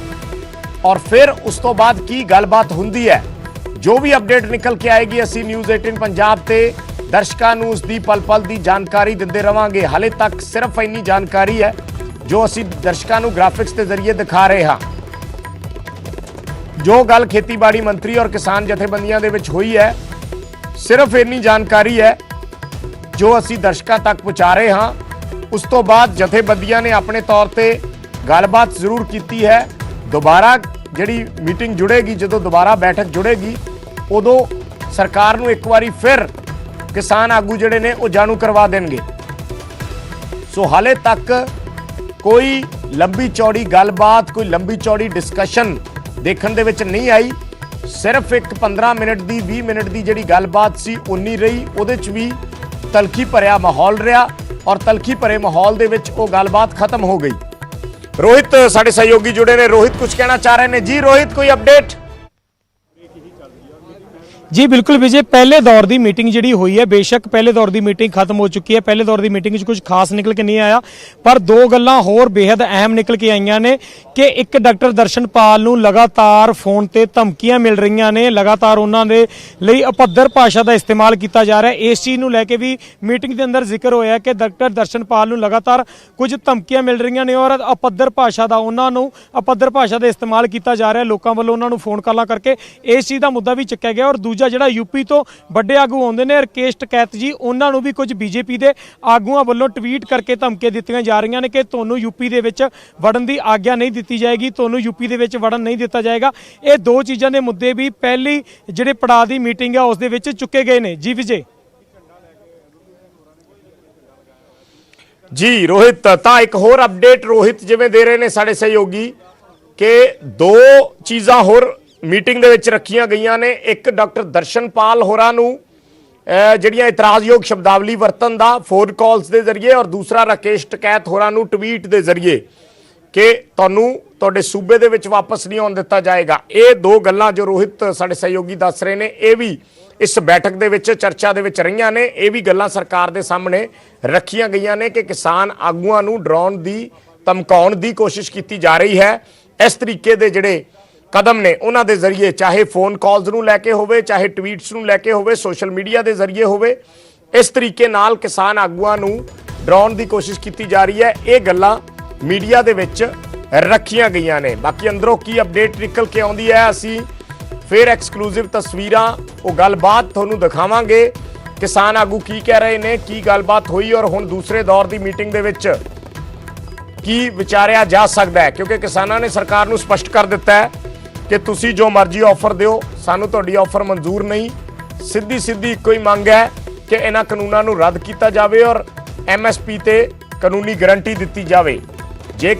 ਔਰ ਫਿਰ ਉਸ ਤੋਂ ਬਾਅਦ ਕੀ ਗੱਲਬਾਤ ਹੁੰਦੀ ਹੈ, ਜੋ ਵੀ ਅਪਡੇਟ ਨਿਕਲ ਕੇ ਆਏਗੀ ਅਸੀਂ ਨਿਊਜ਼ 18 ਪੰਜਾਬ ਤੇ ਦਰਸ਼ਕਾਂ ਨੂੰ ਉਸ ਦੀ ਪਲ ਪਲ ਦੀ ਜਾਣਕਾਰੀ ਦਿੰਦੇ ਰਵਾਂਗੇ। ਹਾਲੇ ਤੱਕ ਸਿਰਫ ਇੰਨੀ ਜਾਣਕਾਰੀ ਹੈ ਜੋ ਅਸੀਂ ਦਰਸ਼ਕਾਂ ਨੂੰ ਗ੍ਰਾਫਿਕਸ ਦੇ ਜ਼ਰੀਏ ਦਿਖਾ ਰਹੇ ਹਾਂ। ਜੋ ਗੱਲ ਖੇਤੀਬਾੜੀ ਮੰਤਰੀ ਔਰ ਕਿਸਾਨ ਜਥੇਬੰਦੀਆਂ ਦੇ ਵਿੱਚ ਹੋਈ ਹੈ, ਸਿਰਫ ਇੰਨੀ ਜਾਣਕਾਰੀ ਹੈ ਜੋ ਅਸੀਂ ਦਰਸ਼ਕਾਂ ਤੱਕ ਪਹੁੰਚਾ ਰਹੇ ਹਾਂ। ਉਸ ਤੋਂ ਬਾਅਦ ਜਥੇਬੰਦੀਆਂ ਨੇ ਆਪਣੇ ਤੌਰ ਤੇ ਗੱਲਬਾਤ ਜ਼ਰੂਰ ਕੀਤੀ ਹੈ। ਦੁਬਾਰਾ ਜਿਹੜੀ ਮੀਟਿੰਗ ਜੁੜੇਗੀ, ਜਦੋਂ ਦੁਬਾਰਾ ਬੈਠਕ ਜੁੜੇਗੀ, ਉਦੋਂ ਸਰਕਾਰ ਨੂੰ ਇੱਕ ਵਾਰੀ ਫਿਰ ਕਿਸਾਨ ਆਗੂ ਜਿਹੜੇ ਨੇ ਉਹ ਜਾਣੂ ਕਰਵਾ ਦੇਣਗੇ। ਸੋ ਹਾਲੇ ਤੱਕ ਕੋਈ ਲੰਬੀ ਚੌੜੀ ਗੱਲਬਾਤ, ਕੋਈ ਲੰਬੀ ਚੌੜੀ ਡਿਸਕਸ਼ਨ ਦੇਖਣ ਦੇ ਵਿੱਚ ਨਹੀਂ ਆਈ। ਸਿਰਫ ਇੱਕ 15 ਮਿੰਟ ਦੀ 20 ਮਿੰਟ ਦੀ ਜਿਹੜੀ ਗੱਲਬਾਤ ਸੀ ਉਨੀ ਰਹੀ। ਉਹਦੇ 'ਚ ਵੀ ਤਲਖੀ ਭਰਿਆ ਮਾਹੌਲ ਰਿਹਾ ਔਰ ਤਲਖੀ ਭਰੇ ਮਾਹੌਲ ਦੇ ਵਿੱਚ ਉਹ ਗੱਲਬਾਤ ਖਤਮ ਹੋ ਗਈ। ਰੋਹਿਤ ਸਾਡੇ ਸਹਿਯੋਗੀ ਜੁੜੇ ਨੇ। ਰੋਹਿਤ ਕੁਝ ਕਹਿਣਾ ਚਾਹ ਰਹੇ ਨੇ। ਜੀ ਰੋਹਿਤ, ਕੋਈ ਅਪਡੇਟ? जी बिल्कुल विजय, पहले दौर की मीटिंग जी हुई है, बेशक पहले दौर की मीटिंग खत्म हो चुकी है। पहले दौर की मीटिंग कुछ खास निकल के नहीं आया, पर दो गल्लां होर बेहद अहम निकल के आईयां ने कि एक डॉक्टर दर्शनपाल नूं लगातार फोन ते धमकियां मिल रही ने, लगातार उन्होंने लिए अपद्दर भाषा का इस्तेमाल किया जा रहा है। इस चीज़ नूं लैके भी मीटिंग के अंदर जिक्र होया कि डॉक्टर दर्शनपाल नूं लगातार कुछ धमकियां मिल रही ने और अपद्दर भाषा का उन्होंने अपद्दर भाषा का इस्तेमाल किया जा रहा है। लोगों वालों उन्होंने फोन कॉलां करके इस चीज़ का मुद्दा भी चुक्या गया। और दूजा ਜਿਹੜਾ यूपी तो ਵੱਡੇ ਆਗੂ ਆਉਂਦੇ ਨੇ ਰਕੇਸ਼ ਟਕੈਤ ਜੀ, ਉਹਨਾਂ ਨੂੰ ਵੀ ਕੁਝ ਬੀਜੇਪੀ ਦੇ ਆਗੂਆਂ ਵੱਲੋਂ ਟਵੀਟ ਕਰਕੇ ਧਮਕੀਆਂ ਦਿੱਤੀਆਂ ਜਾ ਰਹੀਆਂ ਨੇ ਕਿ ਤੁਹਾਨੂੰ ਯੂਪੀ ਦੇ ਵਿੱਚ ਵੜਨ ਦੀ ਆਗਿਆ ਨਹੀਂ ਦਿੱਤੀ ਜਾਏਗੀ, ਤੁਹਾਨੂੰ ਯੂਪੀ ਦੇ ਵਿੱਚ ਵੜਨ ਨਹੀਂ ਦਿੱਤਾ ਜਾਏਗਾ। ਇਹ ਦੋ ਚੀਜ਼ਾਂ ਦੇ ਮੁੱਦੇ ਵੀ ਪਹਿਲੀ ਜਿਹੜੇ ਪੜਾਅ ਦੀ ਮੀਟਿੰਗ ਹੈ ਉਸ ਦੇ ਵਿੱਚ ਚੁੱਕੇ ਗਏ ਨੇ। ਜੀ ਵਿਜੇ ਜੀ ਰੋਹਿਤ, ਤਾਂ ਇੱਕ ਹੋਰ ਅਪਡੇਟ ਰੋਹਿਤ ਜਿਵੇਂ ਦੇ ਰਹੇ ਨੇ ਸਾਡੇ ਸਹਿਯੋਗੀ ਕਿ ਦੋ ਚੀਜ਼ਾਂ ਹੋਰ ਮੀਟਿੰਗ ਦੇ ਵਿੱਚ ਰੱਖੀਆਂ ਗਈਆਂ ਨੇ। ਇੱਕ ਡਾਕਟਰ ਦਰਸ਼ਨਪਾਲ ਹੋਰਾਂ ਨੂੰ ਜਿਹੜੀਆਂ ਇਤਰਾਜ਼ਯੋਗ ਸ਼ਬਦਾਵਲੀ ਵਰਤਣ ਦਾ ਫੋਨ ਕਾਲਸ ਦੇ ਜ਼ਰੀਏ, ਔਰ ਦੂਸਰਾ ਰਾਕੇਸ਼ ਟਕੈਤ ਹੋਰਾਂ ਨੂੰ ਟਵੀਟ ਦੇ ਜ਼ਰੀਏ ਕਿ ਤੁਹਾਨੂੰ ਤੁਹਾਡੇ ਸੂਬੇ ਦੇ ਵਿੱਚ ਵਾਪਸ ਨਹੀਂ ਆਉਣ ਦਿੱਤਾ ਜਾਏਗਾ। ਇਹ ਦੋ ਗੱਲਾਂ ਜੋ ਰੋਹਿਤ ਸਾਡੇ ਸਹਿਯੋਗੀ ਦੱਸ ਰਹੇ ਨੇ, ਇਹ ਵੀ ਇਸ ਬੈਠਕ ਦੇ ਵਿੱਚ ਚਰਚਾ ਦੇ ਵਿੱਚ ਰਹੀਆਂ ਨੇ। ਇਹ ਵੀ ਗੱਲਾਂ ਸਰਕਾਰ ਦੇ ਸਾਹਮਣੇ ਰੱਖੀਆਂ ਗਈਆਂ ਨੇ ਕਿ ਕਿਸਾਨ ਆਗੂਆਂ ਨੂੰ ਡਰਾਉਣ ਦੀ, ਧਮਕਾਉਣ ਦੀ ਕੋਸ਼ਿਸ਼ ਕੀਤੀ ਜਾ ਰਹੀ ਹੈ। ਇਸ ਤਰੀਕੇ ਦੇ ਜਿਹੜੇ ਕਦਮ ਨੇ ਉਹਨਾਂ ਦੇ ਜ਼ਰੀਏ, ਚਾਹੇ ਫੋਨ ਕਾਲਸ ਨੂੰ ਲੈ ਕੇ ਹੋਵੇ, ਚਾਹੇ ਟਵੀਟਸ ਨੂੰ ਲੈ ਕੇ ਹੋਵੇ, ਸੋਸ਼ਲ ਮੀਡੀਆ ਦੇ ਜ਼ਰੀਏ ਹੋਵੇ, ਇਸ ਤਰੀਕੇ ਨਾਲ ਕਿਸਾਨ ਆਗੂਆਂ ਨੂੰ ਡਰਾਉਣ ਦੀ ਕੋਸ਼ਿਸ਼ ਕੀਤੀ ਜਾ ਰਹੀ ਹੈ। ਇਹ ਗੱਲਾਂ ਮੀਡੀਆ ਦੇ ਵਿੱਚ ਰੱਖੀਆਂ ਗਈਆਂ ਨੇ। ਬਾਕੀ ਅੰਦਰੋਂ ਕੀ ਅਪਡੇਟ ਨਿਕਲ ਕੇ ਆਉਂਦੀ ਹੈ, ਅਸੀਂ ਫਿਰ ਐਕਸਕਲੂਸਿਵ ਤਸਵੀਰਾਂ, ਉਹ ਗੱਲਬਾਤ ਤੁਹਾਨੂੰ ਦਿਖਾਵਾਂਗੇ। ਕਿਸਾਨ ਆਗੂ ਕੀ ਕਹਿ ਰਹੇ ਨੇ, ਕੀ ਗੱਲਬਾਤ ਹੋਈ, ਔਰ ਹੁਣ ਦੂਸਰੇ ਦੌਰ ਦੀ ਮੀਟਿੰਗ ਦੇ ਵਿੱਚ ਕੀ ਵਿਚਾਰਿਆ ਜਾ ਸਕਦਾ ਹੈ, ਕਿਉਂਕਿ ਕਿਸਾਨਾਂ ਨੇ ਸਰਕਾਰ ਨੂੰ ਸਪਸ਼ਟ ਕਰ ਦਿੱਤਾ ਹੈ ਕਿ ਤੁਸੀਂ ਜੋ ਮਰਜ਼ੀ ਆਫਰ ਦਿਓ, ਸਾਨੂੰ ਤੁਹਾਡੀ ਆਫਰ ਮਨਜ਼ੂਰ ਨਹੀਂ। ਸਿੱਧੀ ਇੱਕੋ ਹੀ ਮੰਗ ਹੈ ਕਿ ਇਹਨਾਂ ਕਾਨੂੰਨਾਂ ਨੂੰ ਰੱਦ ਕੀਤਾ ਜਾਵੇ ਔਰ MSP ਤੇ ਕਾਨੂੰਨੀ ਗਾਰੰਟੀ ਦਿੱਤੀ ਜਾਵੇ। ਜੇ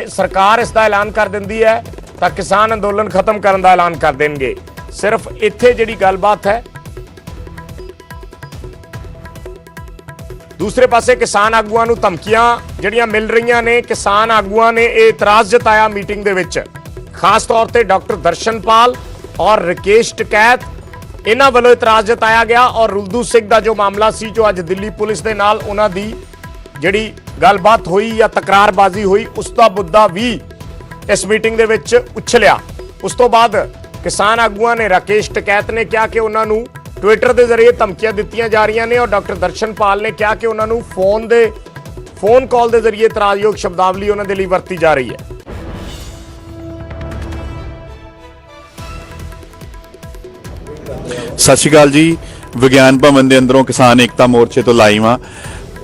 ਸਰਕਾਰ ਇਸ ਦਾ ਐਲਾਨ ਕਰ ਦਿੰਦੀ ਹੈ ਤਾਂ ਕਿਸਾਨ ਅੰਦੋਲਨ ਖਤਮ ਕਰਨ ਦਾ ਐਲਾਨ ਕਰ ਦੇਣਗੇ। ਸਿਰਫ ਇੱਥੇ ਜਿਹੜੀ ਗੱਲਬਾਤ ਹੈ। ਦੂਸਰੇ ਪਾਸੇ ਕਿਸਾਨ ਆਗੂਆਂ ਨੂੰ ਧਮਕੀਆਂ ਜਿਹੜੀਆਂ ਮਿਲ ਰਹੀਆਂ ਨੇ, ਕਿਸਾਨ ਆਗੂਆਂ ਨੇ ਇਹ ਇਤਰਾਜ਼ ਜਤਾਇਆ ਮੀਟਿੰਗ ਦੇ ਵਿੱਚ, ਖਾਸ ਤੌਰ ਤੇ ਡਾਕਟਰ ਦਰਸ਼ਨਪਾਲ ਔਰ ਰਾਕੇਸ਼ ਟਕੈਤ, ਇਹਨਾਂ ਵੱਲੋਂ ਇਤਰਾਜ਼ ਜਤਾਇਆ ਗਿਆ। ਔਰ ਰੁਲਦੂ ਸਿੰਘ ਦਾ ਜੋ ਮਾਮਲਾ ਸੀ, ਜੋ ਅੱਜ ਦਿੱਲੀ ਪੁਲਿਸ ਦੇ ਨਾਲ ਉਹਨਾਂ ਦੀ ਜਿਹੜੀ ਗੱਲਬਾਤ ਹੋਈ ਜਾਂ ਤਕਰਾਰਬਾਜ਼ੀ ਹੋਈ, ਉਸ ਦਾ ਮੁੱਦਾ ਵੀ ਇਸ ਮੀਟਿੰਗ ਦੇ ਵਿੱਚ ਉਛਲਿਆ। ਉਸ ਤੋਂ ਬਾਅਦ ਕਿਸਾਨ ਆਗੂਆਂ ਨੇ, ਰਾਕੇਸ਼ ਟਕੈਤ ਨੇ ਕਿਹਾ ਕਿ ਉਹਨਾਂ ਨੂੰ ਟਵਿੱਟਰ ਦੇ ਜ਼ਰੀਏ ਧਮਕੀਆਂ ਦਿੱਤੀਆਂ ਜਾ ਰਹੀਆਂ ਨੇ, ਔਰ ਡਾਕਟਰ ਦਰਸ਼ਨਪਾਲ ਨੇ ਕਿਹਾ ਕਿ ਉਹਨਾਂ ਨੂੰ ਫੋਨ ਕਾਲ ਦੇ ਜ਼ਰੀਏ ਇਤਰਾਜ਼ਯੋਗ ਸ਼ਬਦਾਵਲੀ ਉਹਨਾਂ ਦੇ ਲਈ ਵਰਤੀ ਜਾ ਰਹੀ ਹੈ। ਸਤਿ ਸ਼੍ਰੀ ਅਕਾਲ ਜੀ। ਵਿਗਿਆਨ ਭਵਨ ਦੇ ਅੰਦਰੋਂ ਕਿਸਾਨ ਏਕਤਾ ਮੋਰਚੇ ਤੋਂ ਲਾਈਵ ਆ।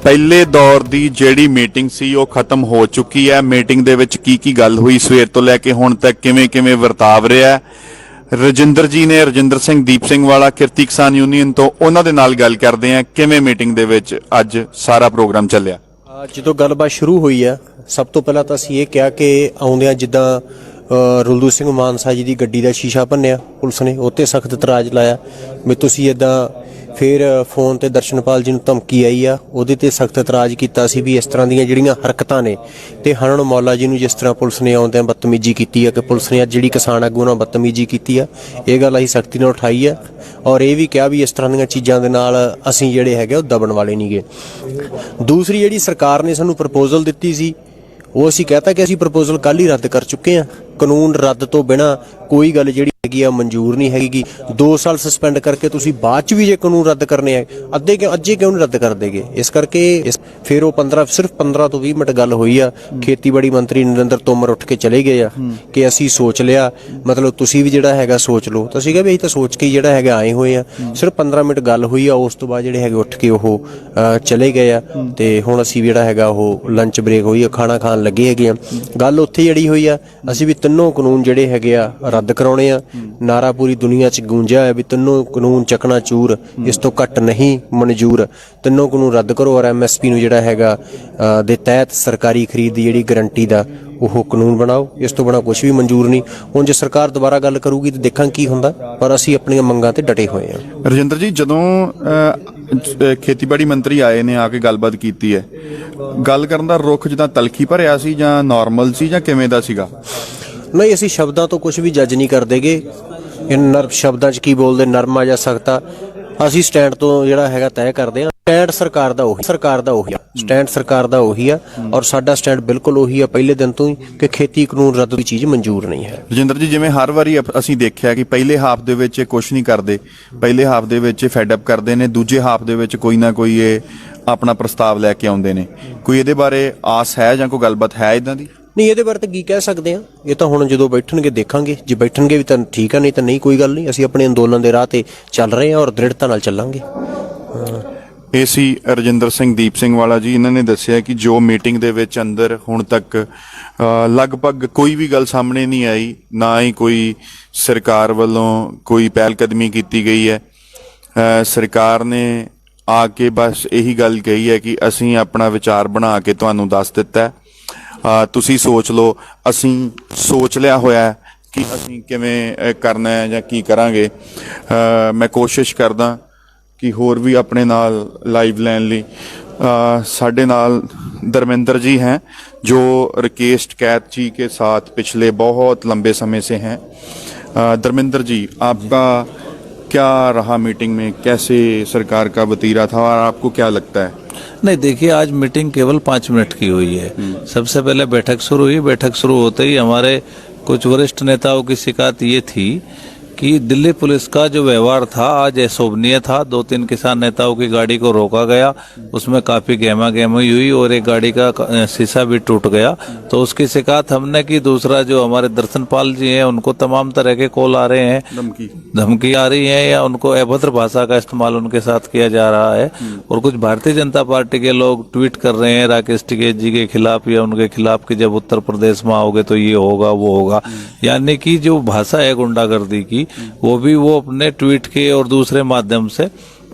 ਪਹਿਲੇ ਦੌਰ ਦੀ ਜਿਹੜੀ ਮੀਟਿੰਗ ਸੀ ਉਹ ਖਤਮ ਹੋ ਚੁੱਕੀ ਹੈ। ਮੀਟਿੰਗ ਦੇ ਵਿੱਚ ਕੀ ਗੱਲ ਹੋਈ, ਸਵੇਰ ਤੋਂ ਲੈ ਕੇ ਹੁਣ ਤੱਕ ਕਿਵੇਂ ਵਰਤਾਵ ਰਿਹਾ। ਰਜਿੰਦਰ ਜੀ ਨੇ, ਰਜਿੰਦਰ ਸਿੰਘ ਦੀਪ ਸਿੰਘ ਵਾਲਾ ਕਿਰਤੀ ਕਿਸਾਨ ਯੂਨੀਅਨ ਤੋਂ, ਉਹਨਾਂ ਦੇ ਨਾਲ ਗੱਲ ਕਰਦੇ ਆ ਕਿਵੇਂ ਮੀਟਿੰਗ ਦੇ ਵਿੱਚ ਅੱਜ ਸਾਰਾ ਪ੍ਰੋਗਰਾਮ ਚੱਲਿਆ। ਜਦੋਂ ਗੱਲਬਾਤ ਸ਼ੁਰੂ ਹੋਈ ਆ, ਸਭ ਤੋਂ ਪਹਿਲਾਂ ਤਾਂ ਅਸੀਂ ਇਹ ਕਿਹਾ ਕਿ ਆਉਂਦਿਆਂ ਜਿੱਦਾਂ ਰੁਲਦੂ ਸਿੰਘ ਮਾਨਸਾ ਜੀ ਦੀ ਗੱਡੀ ਦਾ ਸ਼ੀਸ਼ਾ ਭੰਨਿਆ ਪੁਲਿਸ ਨੇ, ਉਹ 'ਤੇ ਸਖਤ ਇਤਰਾਜ਼ ਲਾਇਆ ਵੀ ਤੁਸੀਂ ਇੱਦਾਂ। ਫਿਰ ਫੋਨ ਤੇ ਦਰਸ਼ਨਪਾਲ ਜੀ ਨੂੰ ਧਮਕੀ ਆਈ ਆ, ਉਹਦੇ 'ਤੇ ਸਖਤ ਇਤਰਾਜ਼ ਕੀਤਾ ਸੀ ਵੀ ਇਸ ਤਰ੍ਹਾਂ ਦੀਆਂ ਜਿਹੜੀਆਂ ਹਰਕਤਾਂ ਨੇ, ਤੇ ਹਰਣ ਮੌਲਾ ਜੀ ਨੂੰ ਜਿਸ ਤਰ੍ਹਾਂ ਪੁਲਿਸ ਨੇ ਆਉਂਦਿਆਂ ਬਦਤਮੀਜ਼ੀ ਕੀਤੀ ਆ, ਕਿ ਪੁਲਿਸ ਨੇ ਅੱਜ ਜਿਹੜੀ ਕਿਸਾਨ ਆਗੂ ਨਾਲ ਬਦਤਮੀਜ਼ੀ ਕੀਤੀ ਆ, ਇਹ ਗੱਲ ਅਸੀਂ ਸਖਤੀ ਨਾਲ ਉਠਾਈ ਆ। ਔਰ ਇਹ ਵੀ ਕਿਹਾ ਵੀ ਇਸ ਤਰ੍ਹਾਂ ਦੀਆਂ ਚੀਜ਼ਾਂ ਦੇ ਨਾਲ ਅਸੀਂ ਜਿਹੜੇ ਹੈਗੇ ਉਹ ਦਬਣ ਵਾਲੇ ਨਹੀਂਗੇ। ਦੂਸਰੀ ਜਿਹੜੀ ਸਰਕਾਰ ਨੇ ਸਾਨੂੰ ਪ੍ਰਪੋਜ਼ਲ ਦਿੱਤੀ ਸੀ, ਉਹ ਅਸੀਂ ਕਹਤਾ ਕਿ ਅਸੀਂ ਪ੍ਰਪੋਜ਼ਲ ਕੱਲ੍ਹ ਹੀ ਰੱਦ ਕਰ ਚੁੱਕੇ ਹਾਂ। ਕਾਨੂੰਨ ਰੱਦ ਤੋਂ ਬਿਨਾਂ ਕੋਈ ਗੱਲ ਜਿਹੜੀ ਹੈਗੀ ਆ ਮਨਜ਼ੂਰ ਨਹੀਂ ਹੈਗੀ। 2 ਸਾਲ ਸਸਪੈਂਡ ਕਰਕੇ ਤੁਸੀਂ ਬਾਅਦ ਚ ਵੀ ਜੇ ਕਾਨੂੰਨ ਰੱਦ ਕਰਨੇ ਆ, ਅੱਜੇ ਕਿਉਂ ਨਹੀਂ ਰੱਦ ਕਰ ਦੇਗੇ। ਇਸ ਕਰਕੇ ਫਿਰ ਉਹ ਸਿਰਫ 15 ਤੋਂ 20 ਮਿੰਟ ਗੱਲ ਹੋਈ ਆ। ਖੇਤੀਬਾੜੀ ਮੰਤਰੀ ਨਰਿੰਦਰ ਤੋਮਰ ਉੱਠ ਕੇ ਚਲੇ ਗਏ ਆ ਕਿ ਅਸੀਂ ਸੋਚ ਲਿਆ, ਮਤਲਬ ਤੁਸੀਂ ਵੀ ਜਿਹੜਾ ਹੈਗਾ ਸੋਚ ਲਓ। ਤਾਂ ਅਸੀਂ ਕਿਹਾ ਵੀ ਅਸੀਂ ਤਾਂ ਸੋਚ ਕੇ ਜਿਹੜਾ ਹੈਗਾ ਆਏ ਹੋਏ ਆ। ਸਿਰਫ 15 ਮਿੰਟ ਗੱਲ ਹੋਈ ਆ, ਉਸ ਤੋਂ ਬਾਅਦ ਜਿਹੜੇ ਹੈਗੇ ਉੱਠ ਕੇ ਉਹ ਚਲੇ ਗਏ ਆ। ਤੇ ਹੁਣ ਅਸੀਂ ਜਿਹੜਾ ਹੈਗਾ ਉਹ ਲੰਚ ਬ੍ਰੇਕ ਹੋਈ ਆ, ਖਾਣਾ ਖਾਣ ਲੱਗੇ ਹੈਗੇ ਆ। ਗੱਲ ਉੱਥੇ ਜਿਹੜੀ ਹੋਈ ਆ, ਅਸੀਂ ਵੀ ਤਿੰਨੋਂ ਕਾਨੂੰਨ ਜਿਹੜੇ ਹੈਗੇ ਆ ਰੱਦ ਕਰਾਉਣੇ ਆ। ਨਾਰਾ ਪੂਰੀ ਦੁਨੀਆ 'ਚ ਗੂੰਜਿਆ ਹੈ ਵੀ ਤਿੰਨੋਂ ਕਾਨੂੰਨ ਚੱਕਣਾ ਚੂਰ, ਇਸ ਤੋਂ ਘੱਟ ਨਹੀਂ ਮਨਜ਼ੂਰ। ਤਿੰਨੋਂ ਕਾਨੂੰਨ ਰੱਦ ਕਰੋ ਔਰ MSP ਨੂੰ ਜਿਹੜਾ ਹੈਗਾ ਦੇ ਤਹਿਤ ਸਰਕਾਰੀ ਖਰੀਦ ਦੀ ਜਿਹੜੀ ਗਰੰਟੀ ਦਾ ਉਹ ਕਾਨੂੰਨ ਬਣਾਓ। ਇਸ ਤੋਂ ਬਿਨਾਂ ਕੁਝ ਵੀ ਮਨਜ਼ੂਰ ਨਹੀਂ। ਹੁਣ ਜੇ ਸਰਕਾਰ ਦੁਬਾਰਾ ਗੱਲ ਕਰੂਗੀ ਤਾਂ ਦੇਖਾਂ ਕੀ ਹੁੰਦਾ, ਪਰ ਅਸੀਂ ਆਪਣੀਆਂ ਮੰਗਾਂ ਤੇ ਡਟੇ ਹੋਏ ਹਾਂ। ਰਜਿੰਦਰ ਜੀ, ਜਦੋਂ ਖੇਤੀਬਾੜੀ ਮੰਤਰੀ ਆਏ ਨੇ, ਆ ਕੇ ਗੱਲਬਾਤ ਕੀਤੀ ਹੈ, ਗੱਲ ਕਰਨ ਦਾ ਰੁਖ ਜਿੱਦਾਂ ਤਲਖੀ ਭਰਿਆ ਸੀ ਜਾਂ ਨਾਰਮਲ ਸੀ ਜਾਂ ਕਿਵੇਂ ਦਾ ਸੀਗਾ? ਨਹੀਂ, ਅਸੀਂ ਸ਼ਬਦਾਂ ਤੋਂ ਕੁਝ ਵੀ ਜੱਜ ਨਹੀਂ ਕਰਦੇਗੇ। ਸ਼ਬਦਾਂ 'ਚ ਕੀ ਬੋਲਦੇ, ਨਰਮਾ ਜਾਂ ਸਖਤਾ, ਅਸੀਂ ਸਟੈਂਡ ਤੋਂ ਜਿਹੜਾ ਹੈਗਾ ਤੈਅ ਕਰਦੇ ਹਾਂ। ਸਟੈਂਡ ਸਰਕਾਰ ਦਾ ਉਹੀ ਸਟੈਂਡ ਸਰਕਾਰ ਦਾ ਉਹੀ ਆ, ਔਰ ਸਾਡਾ ਸਟੈਂਡ ਬਿਲਕੁਲ ਉਹੀ ਆ ਪਹਿਲੇ ਦਿਨ ਤੋਂ ਹੀ ਕਿ ਖੇਤੀ ਕਾਨੂੰਨ ਰੱਦ ਦੀ ਚੀਜ਼ ਮਨਜ਼ੂਰ ਨਹੀਂ ਹੈ। ਰਜਿੰਦਰ ਜੀ, ਜਿਵੇਂ ਹਰ ਵਾਰੀ ਅਸੀਂ ਦੇਖਿਆ ਕਿ ਪਹਿਲੇ ਹਾਫ ਦੇ ਵਿੱਚ ਕੁਝ ਨਹੀਂ ਕਰਦੇ, ਪਹਿਲੇ ਹਾਫ ਦੇ ਵਿੱਚ ਫੈਡ ਅਪ ਕਰਦੇ ਨੇ, ਦੂਜੇ ਹਾਫ ਦੇ ਵਿੱਚ ਕੋਈ ਨਾ ਕੋਈ ਇਹ ਆਪਣਾ ਪ੍ਰਸਤਾਵ ਲੈ ਕੇ ਆਉਂਦੇ ਨੇ। ਕੋਈ ਇਹਦੇ ਬਾਰੇ ਆਸ ਹੈ ਜਾਂ ਕੋਈ ਗੱਲਬਾਤ ਹੈ ਇਦਾਂ ਦੀ? ਨਹੀਂ, ਇਹਦੇ ਬਾਰੇ ਤਾਂ ਕੀ ਕਹਿ ਸਕਦੇ ਆ, ਇਹ ਤਾਂ ਹੁਣ ਜਦੋਂ ਬੈਠਣਗੇ ਦੇਖਾਂਗੇ। ਜੇ ਬੈਠਣਗੇ ਵੀ ਤਾਂ ਠੀਕ ਆ, ਨਹੀਂ ਤਾਂ ਨਹੀਂ, ਕੋਈ ਗੱਲ ਨਹੀਂ। ਅਸੀਂ ਆਪਣੇ ਅੰਦੋਲਨ ਦੇ ਰਾਹ ਤੇ ਚੱਲ ਰਹੇ ਹਾਂ ਔਰ ਦ੍ਰਿੜਤਾ ਨਾਲ ਚੱਲਾਂਗੇ। ਇਹ ਸੀ ਰਜਿੰਦਰ ਸਿੰਘ ਦੀਪ ਸਿੰਘ ਵਾਲਾ ਜੀ। ਇਹਨਾਂ ਨੇ ਦੱਸਿਆ ਕਿ ਜੋ ਮੀਟਿੰਗ ਦੇ ਵਿੱਚ ਅੰਦਰ ਹੁਣ ਤੱਕ ਲਗਭਗ ਕੋਈ ਵੀ ਗੱਲ ਸਾਹਮਣੇ ਨਹੀਂ ਆਈ, ਨਾ ਹੀ ਕੋਈ ਸਰਕਾਰ ਵੱਲੋਂ ਕੋਈ ਪਹਿਲ ਕਦਮੀ ਕੀਤੀ ਗਈ ਹੈ। ਸਰਕਾਰ ਨੇ ਆ ਕੇ ਬਸ ਇਹੀ ਗੱਲ ਕਹੀ ਹੈ ਕਿ ਅਸੀਂ ਆਪਣਾ ਵਿਚਾਰ ਬਣਾ ਕੇ ਤੁਹਾਨੂੰ ਦੱਸ ਦਿੱਤਾ ਹੈ, ਤੁਸੀਂ ਸੋਚ ਲਓ। ਅਸੀਂ ਸੋਚ ਲਿਆ ਹੋਇਆ ਕਿ ਅਸੀਂ ਕਿਵੇਂ ਕਰਨਾ ਹੈ ਜਾਂ ਕੀ ਕਰਾਂਗੇ। ਮੈਂ ਕੋਸ਼ਿਸ਼ ਕਰਦਾ ਕਿ ਹੋਰ ਵੀ ਆਪਣੇ ਨਾਲ ਲਾਈਵ ਲੈਣ ਲਈ ਸਾਡੇ ਨਾਲ धर्मेंद्र जी हैं जो राकेश टिकैत जी के साथ पिछले बहुत लंबे समय से हैं। धर्मेंद्र जी, आपका क्या रहा मीटिंग में, कैसे सरकार का वतीरा था और आपको क्या लगता है? नहीं, देखिए, आज मीटिंग केवल 5 मिनट की हुई है। सबसे पहले बैठक शुरू हुई। बैठक शुरू होते ही हमारे कुछ वरिष्ठ नेताओं की शिकायत ये थी कि दिल्ली पुलिस का जो व्यवहार था आज अशोभनीय था। 2-3 किसान नेताओं की गाड़ी को रोका गया, उसमें काफी गहमा गहमी हुई और एक गाड़ी का शीशा भी टूट गया। तो उसकी शिकायत हमने की। दूसरा, जो हमारे दर्शनपाल जी हैं उनको तमाम तरह के कॉल आ रहे हैं, धमकी आ रही है या उनको अभद्र भाषा का इस्तेमाल उनके साथ किया जा रहा है। और कुछ भारतीय जनता पार्टी के लोग ट्वीट कर रहे हैं राकेश टिकैत जी के खिलाफ या उनके खिलाफ कि जब उत्तर प्रदेश में आओगे तो ये होगा वो होगा। यानी कि जो भाषा है गुंडागर्दी की, वो भी वो अपने ट्वीट के और दूसरे माध्यम से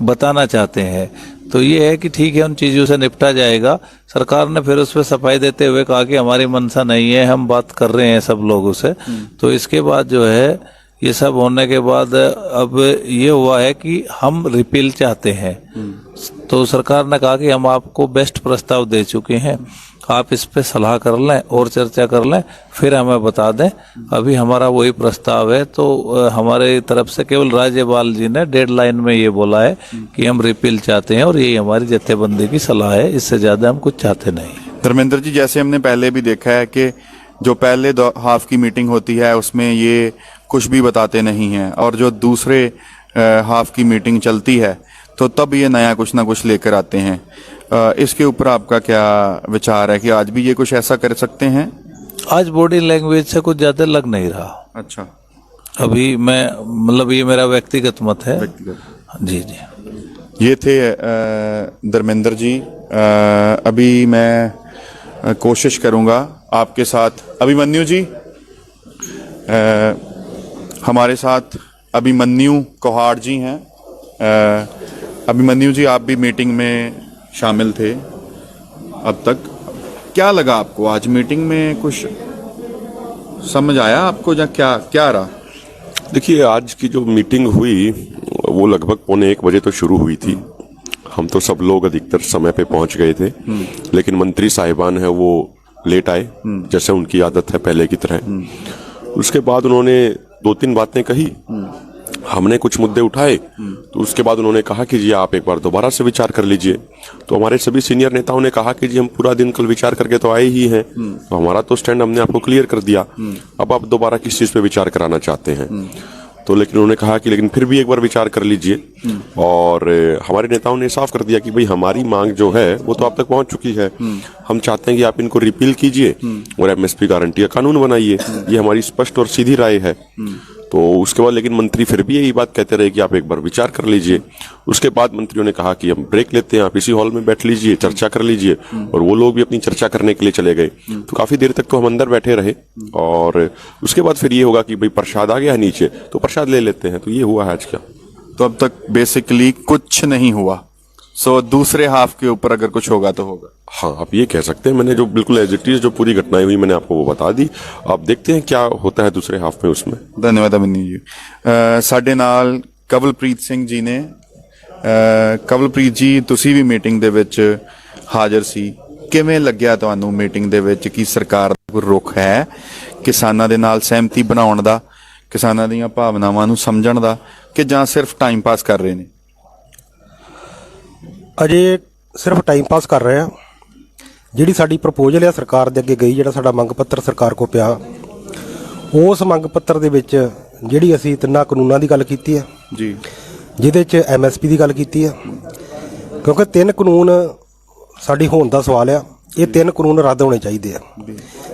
बताना चाहते हैं। तो ये है कि ठीक है, उन चीजों से निपटा जाएगा। सरकार ने फिर उस पर सफाई देते हुए कहा कि हमारी मंशा नहीं है, हम बात कर रहे हैं सब लोगों से। तो इसके बाद जो है, ये सब होने के बाद अब ये हुआ है कि हम रिपील चाहते हैं। तो सरकार ने कहा कि हम आपको बेस्ट प्रस्ताव दे चुके हैं, आप इस पे सलाह कर लें और चर्चा कर लें, फिर हमें बता दें। अभी हमारा वही प्रस्ताव है। तो हमारे तरफ से केवल राज्यपाल जी ने डेडलाइन में ये बोला है कि हम रिपील चाहते हैं और यही हमारी जत्थेबंदी की सलाह है, इससे ज्यादा हम कुछ चाहते नहीं। धर्मेंद्र जी, जैसे हमने पहले भी देखा है कि जो पहले हाफ की मीटिंग होती है उसमें ये कुछ भी बताते नहीं हैं, और जो दूसरे हाफ की मीटिंग चलती है तो तब ये नया कुछ ना कुछ लेकर आते हैं। इसके ऊपर आपका क्या विचार है कि आज भी ये कुछ ऐसा कर सकते हैं? आज बॉडी लैंग्वेज से कुछ ज्यादा लग नहीं रहा। अच्छा, अभी मैं मतलब ये मेरा व्यक्तिगत मत है। जी जी, ये थे धर्मेंद्र जी। अभी मैं कोशिश करूंगा आपके साथ अभिमन्यु जी, हमारे साथ अभिमन्यु कोहाड़ जी हैं। अभिमन्यु जी, आप भी मीटिंग में शामिल थे अब तक, क्या लगा आपको आज मीटिंग में? कुछ समझ आया आपको या क्या क्या रहा? देखिए, आज की जो मीटिंग हुई वो लगभग 1:45 बजे तो शुरू हुई थी। हम तो सब लोग अधिकतर समय पे पहुंच गए थे, लेकिन मंत्री साहिबान है वो लेट आए, जैसे उनकी आदत है पहले की तरह। उसके बाद उन्होंने 2-3 बातें कही, हमने कुछ मुद्दे उठाए, तो उसके बाद उन्होंने कहा कि जी आप एक बार दोबारा से विचार कर लीजिए। तो हमारे सभी सीनियर नेताओं ने कहा कि जी हम पूरा दिन कल विचार करके तो आए ही हैं, तो हमारा तो स्टैंड हमने आपको क्लियर कर दिया, अब आप दोबारा किस चीज पे विचार कराना चाहते हैं। तो लेकिन उन्होंने कहा कि लेकिन फिर भी एक बार विचार कर लीजिए। और हमारे नेताओं ने साफ कर दिया कि भाई हमारी मांग जो है वो तो आप तक पहुंच चुकी है, हम चाहते हैं कि आप इनको रिपील कीजिए और एमएसपी गारंटी का कानून बनाइए, ये हमारी स्पष्ट और सीधी राय है। तो उसके बाद लेकिन मंत्री फिर भी यही बात कहते रहे कि आप एक बार विचार कर लीजिए। उसके बाद मंत्रियों ने कहा कि हम ब्रेक लेते हैं, आप इसी हॉल में बैठ लीजिए, चर्चा कर लीजिए। और वो लोग भी अपनी चर्चा करने के लिए चले गए। तो काफी देर तक तो हम अंदर बैठे रहे, और उसके बाद फिर ये होगा कि भाई प्रसाद आ गया नीचे तो प्रसाद ले लेते हैं। तो ये हुआ है आज का। तो अब तक बेसिकली कुछ नहीं हुआ। सो दूसरे हाफ के ऊपर अगर कुछ होगा तो होगा। हाँ, आप ये कह सकते हैं। मैंने जो बिल्कुल एज इट इज जो पूरी घटनाएं हुई मैंने आपको वो बता दी। आप देखते हैं क्या होता है दूसरे हाफ में उसमें। धन्यवाद अमिनी जी। साडे नाल कवलप्रीत सिंह जी ने। कवलप्रीत जी, ਤੁਸੀਂ ਵੀ ਮੀਟਿੰਗ ਦੇ ਵਿੱਚ ਹਾਜ਼ਰ ਸੀ, ਕਿਵੇਂ ਲੱਗਿਆ ਤੁਹਾਨੂੰ ਮੀਟਿੰਗ ਦੇ ਵਿੱਚ ਕਿ ਸਰਕਾਰ ਦਾ ਕੋਈ ਰੁਖ ਹੈ ਕਿਸਾਨਾਂ ਦੇ ਨਾਲ ਸਹਿਮਤੀ ਬਣਾਉਣ ਦਾ, ਕਿਸਾਨਾਂ ਦੀਆਂ ਭਾਵਨਾਵਾਂ ਨੂੰ ਸਮਝਣ ਦਾ, ਕਿ ਜਾਂ ਸਿਰਫ ਟਾਈਮ ਪਾਸ ਕਰ ਰਹੇ ਨੇ? ਅਜੇ ਸਿਰਫ ਟਾਈਮ ਪਾਸ ਕਰ ਰਹੇ ਆ। ਜਿਹੜੀ ਸਾਡੀ ਪ੍ਰਪੋਜ਼ਲ ਆ ਸਰਕਾਰ ਦੇ ਅੱਗੇ ਗਈ, ਜਿਹੜਾ ਸਾਡਾ ਮੰਗ ਪੱਤਰ ਸਰਕਾਰ ਕੋ ਪਿਆ, ਉਸ ਮੰਗ ਪੱਤਰ ਦੇ ਵਿੱਚ ਜਿਹੜੀ ਅਸੀਂ 3 ਕਾਨੂੰਨਾਂ ਦੀ ਗੱਲ ਕੀਤੀ ਹੈ ਜੀ, ਜਿਹਦੇ 'ਚ ਐਮਐਸਪੀ ਦੀ ਗੱਲ ਕੀਤੀ ਹੈ। ਕਿਉਂਕਿ 3 ਕਾਨੂੰਨ ਸਾਡੀ ਹੋਣ ਦਾ ਸਵਾਲ ਆ, ਇਹ 3 ਕਾਨੂੰਨ ਰੱਦ ਹੋਣੇ ਚਾਹੀਦੇ ਆ।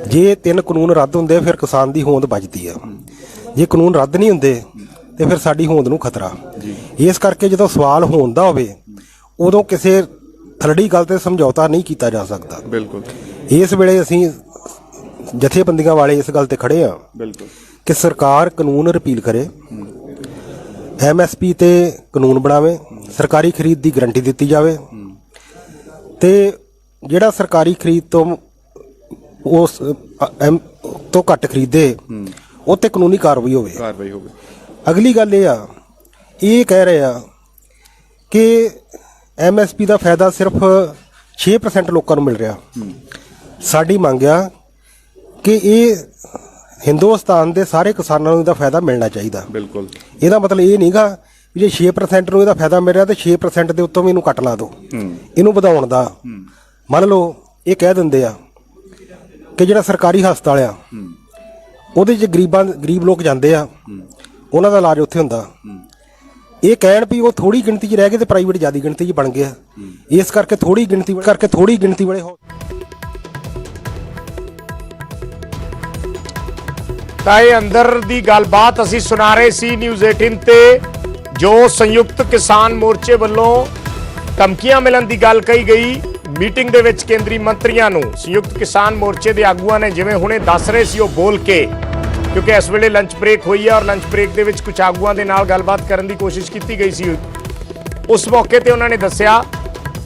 ਜੇ 3 ਕਾਨੂੰਨ ਰੱਦ ਹੁੰਦੇ ਫਿਰ ਕਿਸਾਨ ਦੀ ਹੋਂਦ ਬਚਦੀ ਆ। ਜੇ ਕਾਨੂੰਨ ਰੱਦ ਨਹੀਂ ਹੁੰਦੇ ਤੇ ਫਿਰ ਸਾਡੀ ਹੋਂਦ ਨੂੰ ਖਤਰਾ। ਇਸ ਕਰਕੇ ਜਦੋਂ ਸਵਾਲ ਹੋਣ ਦਾ ਹੋਵੇ ਉਦੋਂ ਕਿਸੇ ਥਲੜੀ ਗੱਲ ਤੇ ਸਮਝੌਤਾ ਨਹੀਂ ਕੀਤਾ ਜਾ ਸਕਦਾ। ਬਿਲਕੁਲ। ਇਸ ਵੇਲੇ ਅਸੀਂ ਜਥੇਬੰਦੀਆਂ ਵਾਲੇ ਇਸ ਗੱਲ ਤੇ ਖੜੇ ਆ ਬਿਲਕੁਲ ਕਿ ਸਰਕਾਰ ਕਾਨੂੰਨ ਰਿਪੀਲ ਕਰੇ, ਐਮਐਸਪੀ ਤੇ ਕਾਨੂੰਨ ਬਣਾਵੇ, ਸਰਕਾਰੀ ਖਰੀਦ ਦੀ ਗਰੰਟੀ ਦਿੱਤੀ ਜਾਵੇ ਤੇ ਜਿਹੜਾ ਸਰਕਾਰੀ ਖਰੀਦ ਤੋਂ ਉਸ ਤੋਂ ਘੱਟ ਖਰੀਦੇ ਉਹ ਤੇ ਕਾਨੂੰਨੀ ਕਾਰਵਾਈ ਹੋਵੇ। ਕਾਰਵਾਈ ਹੋਵੇ। ਅਗਲੀ ਗੱਲ ਇਹ ਆ, ਇਹ ਕਹਿ ਰਹੇ ਆ ਕਿ ਐਮਐਸਪੀ ਦਾ ਫਾਇਦਾ ਸਿਰਫ 6% ਲੋਕਾਂ ਨੂੰ ਮਿਲ ਰਿਹਾ। ਸਾਡੀ ਮੰਗ ਆ ਕਿ ਇਹ ਹਿੰਦੁਸਤਾਨ ਦੇ ਸਾਰੇ ਕਿਸਾਨਾਂ ਨੂੰ ਇਹਦਾ ਫਾਇਦਾ ਮਿਲਣਾ ਚਾਹੀਦਾ। ਬਿਲਕੁਲ। ਇਹਦਾ ਮਤਲਬ ਇਹ ਨਹੀਂਗਾ ਵੀ ਜੇ 6% ਨੂੰ ਇਹਦਾ ਫਾਇਦਾ ਮਿਲ ਰਿਹਾ ਤੇ 6% ਦੇ ਉੱਤੋਂ ਵੀ ਇਹਨੂੰ ਕੱਟ ਲਾ ਦਿਓ। ਇਹਨੂੰ ਵਧਾਉਣ ਦਾ ਮੰਨ ਲਓ ਇਹ ਕਹਿ ਦਿੰਦੇ ਆ ਕਿ ਜਿਹੜਾ ਸਰਕਾਰੀ ਹਸਪਤਾਲ ਆ ਉਹਦੇ 'ਚ ਗਰੀਬ ਲੋਕ ਜਾਂਦੇ ਆ, ਉਹਨਾਂ ਦਾ ਇਲਾਜ ਉੱਥੇ ਹੁੰਦਾ। ਇਹ ਕਹਿਣ ਵੀ ਉਹ ਥੋੜੀ ਗਿਣਤੀ 'ਚ ਰਹਿ ਗਏ ਤੇ ਪ੍ਰਾਈਵੇਟ ਜ਼ਿਆਦਾ ਗਿਣਤੀ 'ਚ ਬਣ ਗਿਆ, ਇਸ ਕਰਕੇ ਥੋੜੀ ਗਿਣਤੀ ਵਾਲੇ ਤਾਂ ਇਹ ਅੰਦਰ ਦੀ ਗੱਲਬਾਤ ਅਸੀਂ ਸੁਣਾ ਰਹੇ ਸੀ ਨਿਊਜ਼ 18 ਤੇ, ਜੋ ਸੰਯੁਕਤ ਕਿਸਾਨ ਮੋਰਚੇ ਵੱਲੋਂ ਧਮਕੀਆਂ ਮਿਲਣ ਦੀ ਗੱਲ ਕਹੀ ਗਈ ਮੀਟਿੰਗ ਦੇ ਵਿੱਚ ਕੇਂਦਰੀ ਮੰਤਰੀਆਂ ਨੂੰ। ਸੰਯੁਕਤ ਕਿਸਾਨ ਮੋਰਚੇ ਦੇ ਆਗੂਆਂ ਨੇ ਜਿਵੇਂ ਹੁਣੇ ਦੱਸ ਰਹੇ ਸੀ ਉਹ ਬੋਲ ਕੇ, ਕਿਉਂਕਿ ਇਸ ਵੇਲੇ ਲੰਚ ਬ੍ਰੇਕ ਹੋਈ ਹੈ ਔਰ ਲੰਚ ਬ੍ਰੇਕ ਦੇ ਵਿੱਚ ਕੁਝ ਆਗੂਆਂ ਦੇ ਨਾਲ ਗੱਲਬਾਤ ਕਰਨ ਦੀ ਕੋਸ਼ਿਸ਼ ਕੀਤੀ ਗਈ ਸੀ। ਉਸ ਮੌਕੇ ਤੇ ਉਹਨਾਂ ਨੇ ਦੱਸਿਆ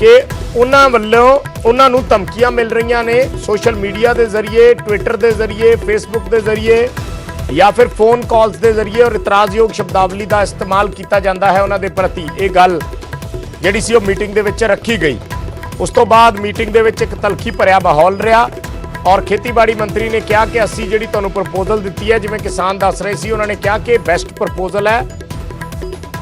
ਕਿ ਉਹਨਾਂ ਵੱਲੋਂ ਉਹਨਾਂ ਨੂੰ ਧਮਕੀਆਂ ਮਿਲ ਰਹੀਆਂ ਨੇ ਸੋਸ਼ਲ ਮੀਡੀਆ ਦੇ ਜ਼ਰੀਏ, ਟਵਿੱਟਰ ਦੇ ਜ਼ਰੀਏ, ਫੇਸਬੁੱਕ ਦੇ ਜ਼ਰੀਏ ਜਾਂ ਫਿਰ ਫੋਨ ਕਾਲਸ ਦੇ ਜ਼ਰੀਏ, ਔਰ ਇਤਰਾਜ਼ਯੋਗ ਸ਼ਬਦਾਵਲੀ ਦਾ ਇਸਤੇਮਾਲ ਕੀਤਾ ਜਾਂਦਾ ਹੈ ਉਹਨਾਂ ਦੇ ਪ੍ਰਤੀ। ਇਹ ਗੱਲ ਜਿਹੜੀ ਸੀ ਉਹ ਮੀਟਿੰਗ ਦੇ ਵਿੱਚ ਰੱਖੀ ਗਈ। ਉਸ ਤੋਂ ਬਾਅਦ ਮੀਟਿੰਗ ਦੇ ਵਿੱਚ ਇੱਕ ਤਲਖੀ ਭਰਿਆ ਮਾਹੌਲ ਰਿਹਾ ਔਰ ਖੇਤੀਬਾੜੀ ਮੰਤਰੀ ਨੇ ਕਿਹਾ ਕਿ ਅਸੀਂ ਜਿਹੜੀ ਤੁਹਾਨੂੰ ਪ੍ਰਪੋਜ਼ਲ ਦਿੱਤੀ ਹੈ, ਜਿਵੇਂ ਕਿਸਾਨ ਦੱਸ ਰਹੇ ਸੀ, ਉਹਨਾਂ ਨੇ ਕਿਹਾ ਕਿ ਬੈਸਟ ਪ੍ਰਪੋਜ਼ਲ ਹੈ,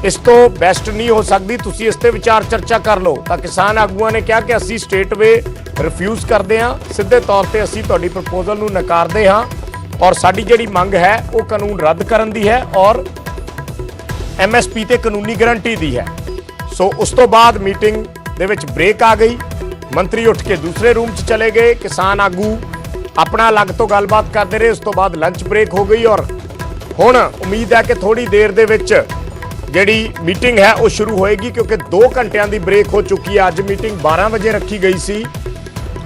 ਇਸ ਤੋਂ ਬੈਸਟ ਨਹੀਂ ਹੋ ਸਕਦੀ, ਤੁਸੀਂ ਇਸ ਤੇ ਵਿਚਾਰ ਚਰਚਾ ਕਰ ਲਓ। ਤਾਂ ਕਿਸਾਨ ਆਗੂਆਂ ਨੇ ਕਿਹਾ ਕਿ ਅਸੀਂ ਸਟੇਟਵੇ ਰਿਫਿਊਜ਼ ਕਰਦੇ ਹਾਂ, ਸਿੱਧੇ ਤੌਰ ਤੇ ਅਸੀਂ ਤੁਹਾਡੀ ਪ੍ਰਪੋਜ਼ਲ ਨੂੰ ਨਕਾਰਦੇ ਹਾਂ ਔਰ ਸਾਡੀ ਜਿਹੜੀ ਮੰਗ ਹੈ ਉਹ ਕਾਨੂੰਨ ਰੱਦ ਕਰਨ ਦੀ ਹੈ ਔਰ ਐਮਐਸਪੀ ਤੇ ਕਾਨੂੰਨੀ ਗਾਰੰਟੀ ਦੀ ਹੈ। ਸੋ ਉਸ ਤੋਂ ਬਾਅਦ ਮੀਟਿੰਗ ਦੇ ਵਿੱਚ ਬ੍ਰੇਕ ਆ ਗਈ, ਮੰਤਰੀ ਉੱਠ ਕੇ ਦੂਸਰੇ ਰੂਮ 'ਚ ਚਲੇ ਗਏ, ਕਿਸਾਨ ਆਗੂ ਆਪਣਾ ਅਲੱਗ ਤੋਂ ਗੱਲਬਾਤ ਕਰਦੇ ਰਹੇ। ਉਸ ਤੋਂ ਬਾਅਦ ਲੰਚ ਬ੍ਰੇਕ ਹੋ ਗਈ ਔਰ ਹੁਣ ਉਮੀਦ ਹੈ ਕਿ ਥੋੜੀ ਦੇਰ ਦੇ ਵਿੱਚ ਜਿਹੜੀ ਮੀਟਿੰਗ ਹੈ ਉਹ ਸ਼ੁਰੂ ਹੋਏਗੀ, ਕਿਉਂਕਿ 2 ਘੰਟਿਆਂ ਦੀ ਬ੍ਰੇਕ ਹੋ ਚੁੱਕੀ ਹੈ। ਅੱਜ ਮੀਟਿੰਗ 12 ਵਜੇ ਰੱਖੀ ਗਈ ਸੀ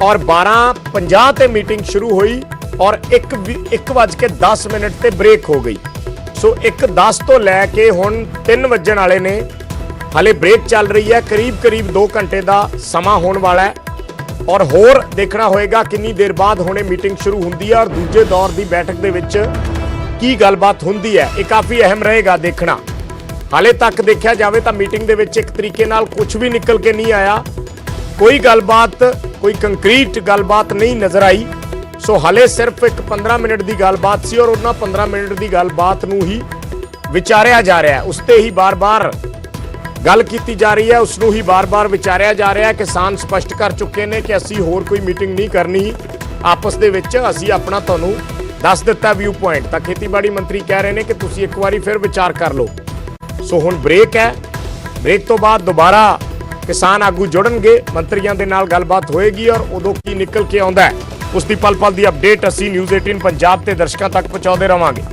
ਔਰ 12:50 ਤੇ ਮੀਟਿੰਗ ਸ਼ੁਰੂ ਹੋਈ ਔਰ 1:10 ਤੇ ਬ੍ਰੇਕ ਹੋ ਗਈ। ਸੋ 1:10 ਤੋਂ ਲੈ ਕੇ ਹੁਣ 3 ਵੱਜਣ ਵਾਲੇ ਨੇ, ਹਾਲੇ ਬ੍ਰੇਕ ਚੱਲ ਰਹੀ ਹੈ, ਕਰੀਬ 2 ਘੰਟੇ ਦਾ ਸਮਾਂ ਹੋਣ ਵਾਲਾ ਹੈ ਔਰ ਹੋਰ ਦੇਖਣਾ ਹੋਏਗਾ ਕਿੰਨੀ ਦੇਰ ਬਾਅਦ ਹੁਣੇ ਮੀਟਿੰਗ ਸ਼ੁਰੂ ਹੁੰਦੀ ਹੈ ਔਰ ਦੂਜੇ ਦੌਰ ਦੀ ਬੈਠਕ ਦੇ ਵਿੱਚ ਕੀ ਗੱਲਬਾਤ ਹੁੰਦੀ ਹੈ। ਇਹ ਕਾਫੀ ਅਹਿਮ ਰਹੇਗਾ ਦੇਖਣਾ। ਹਾਲੇ ਤੱਕ ਦੇਖਿਆ ਜਾਵੇ ਤਾਂ ਮੀਟਿੰਗ ਦੇ ਵਿੱਚ ਇੱਕ ਤਰੀਕੇ ਨਾਲ ਕੁਝ ਵੀ ਨਿਕਲ ਕੇ ਨਹੀਂ ਆਇਆ, ਕੋਈ ਗੱਲਬਾਤ, ਕੋਈ ਕੰਕਰੀਟ ਗੱਲਬਾਤ ਨਹੀਂ ਨਜ਼ਰ ਆਈ। ਸੋ ਹਾਲੇ ਸਿਰਫ ਇੱਕ 15 ਮਿੰਟ ਦੀ ਗੱਲਬਾਤ ਸੀ ਔਰ ਉਹਨਾਂ 15 ਮਿੰਟ ਦੀ ਗੱਲਬਾਤ ਨੂੰ ਹੀ ਵਿਚਾਰਿਆ ਜਾ ਰਿਹਾ ਹੈ, ਉਸ ਤੇ ਹੀ ਬਾਰ-ਬਾਰ ਗੱਲ ਕੀਤੀ ਜਾ ਰਹੀ ਹੈ, ਉਸ ਨੂੰ ਹੀ ਬਾਰ-ਬਾਰ ਵਿਚਾਰਿਆ ਜਾ ਰਿਹਾ ਹੈ। ਕਿਸਾਨ ਸਪਸ਼ਟ ਕਰ ਚੁੱਕੇ ਨੇ ਕਿ ਅਸੀਂ ਹੋਰ ਕੋਈ ਮੀਟਿੰਗ ਨਹੀਂ ਕਰਨੀ ਆਪਸ ਦੇ ਵਿੱਚ, ਅਸੀਂ ਆਪਣਾ ਤੁਹਾਨੂੰ ਦੱਸ ਦਿੱਤਾ ਵਿਊ ਪੁਆਇੰਟ। ਤਾਂ ਖੇਤੀਬਾੜੀ ਮੰਤਰੀ ਕਹਿ ਰਹੇ ਨੇ ਕਿ ਤੁਸੀਂ ਇੱਕ ਵਾਰੀ ਫਿਰ ਵਿਚਾਰ ਕਰ ਲਓ। ਸੋ ਹੁਣ ਬ੍ਰੇਕ ਹੈ, ਬ੍ਰੇਕ ਤੋਂ ਬਾਅਦ ਦੁਬਾਰਾ ਕਿਸਾਨ ਆਗੂ ਜੁੜਨਗੇ, ਮੰਤਰੀਆਂ ਦੇ ਨਾਲ ਗੱਲਬਾਤ ਹੋਏਗੀ ਔਰ ਉਦੋਂ ਕੀ ਨਿਕਲ ਕੇ ਆਉਂਦਾ ਹੈ ਉਸ ਦੀ ਪਲ-ਪਲ ਦੀ ਅਪਡੇਟ ਅਸੀਂ ਨਿਊਜ਼ 18 ਪੰਜਾਬ ਤੇ ਦਰਸ਼ਕਾਂ ਤੱਕ ਪਹੁੰਚਾਉਂਦੇ ਰਵਾਂਗੇ।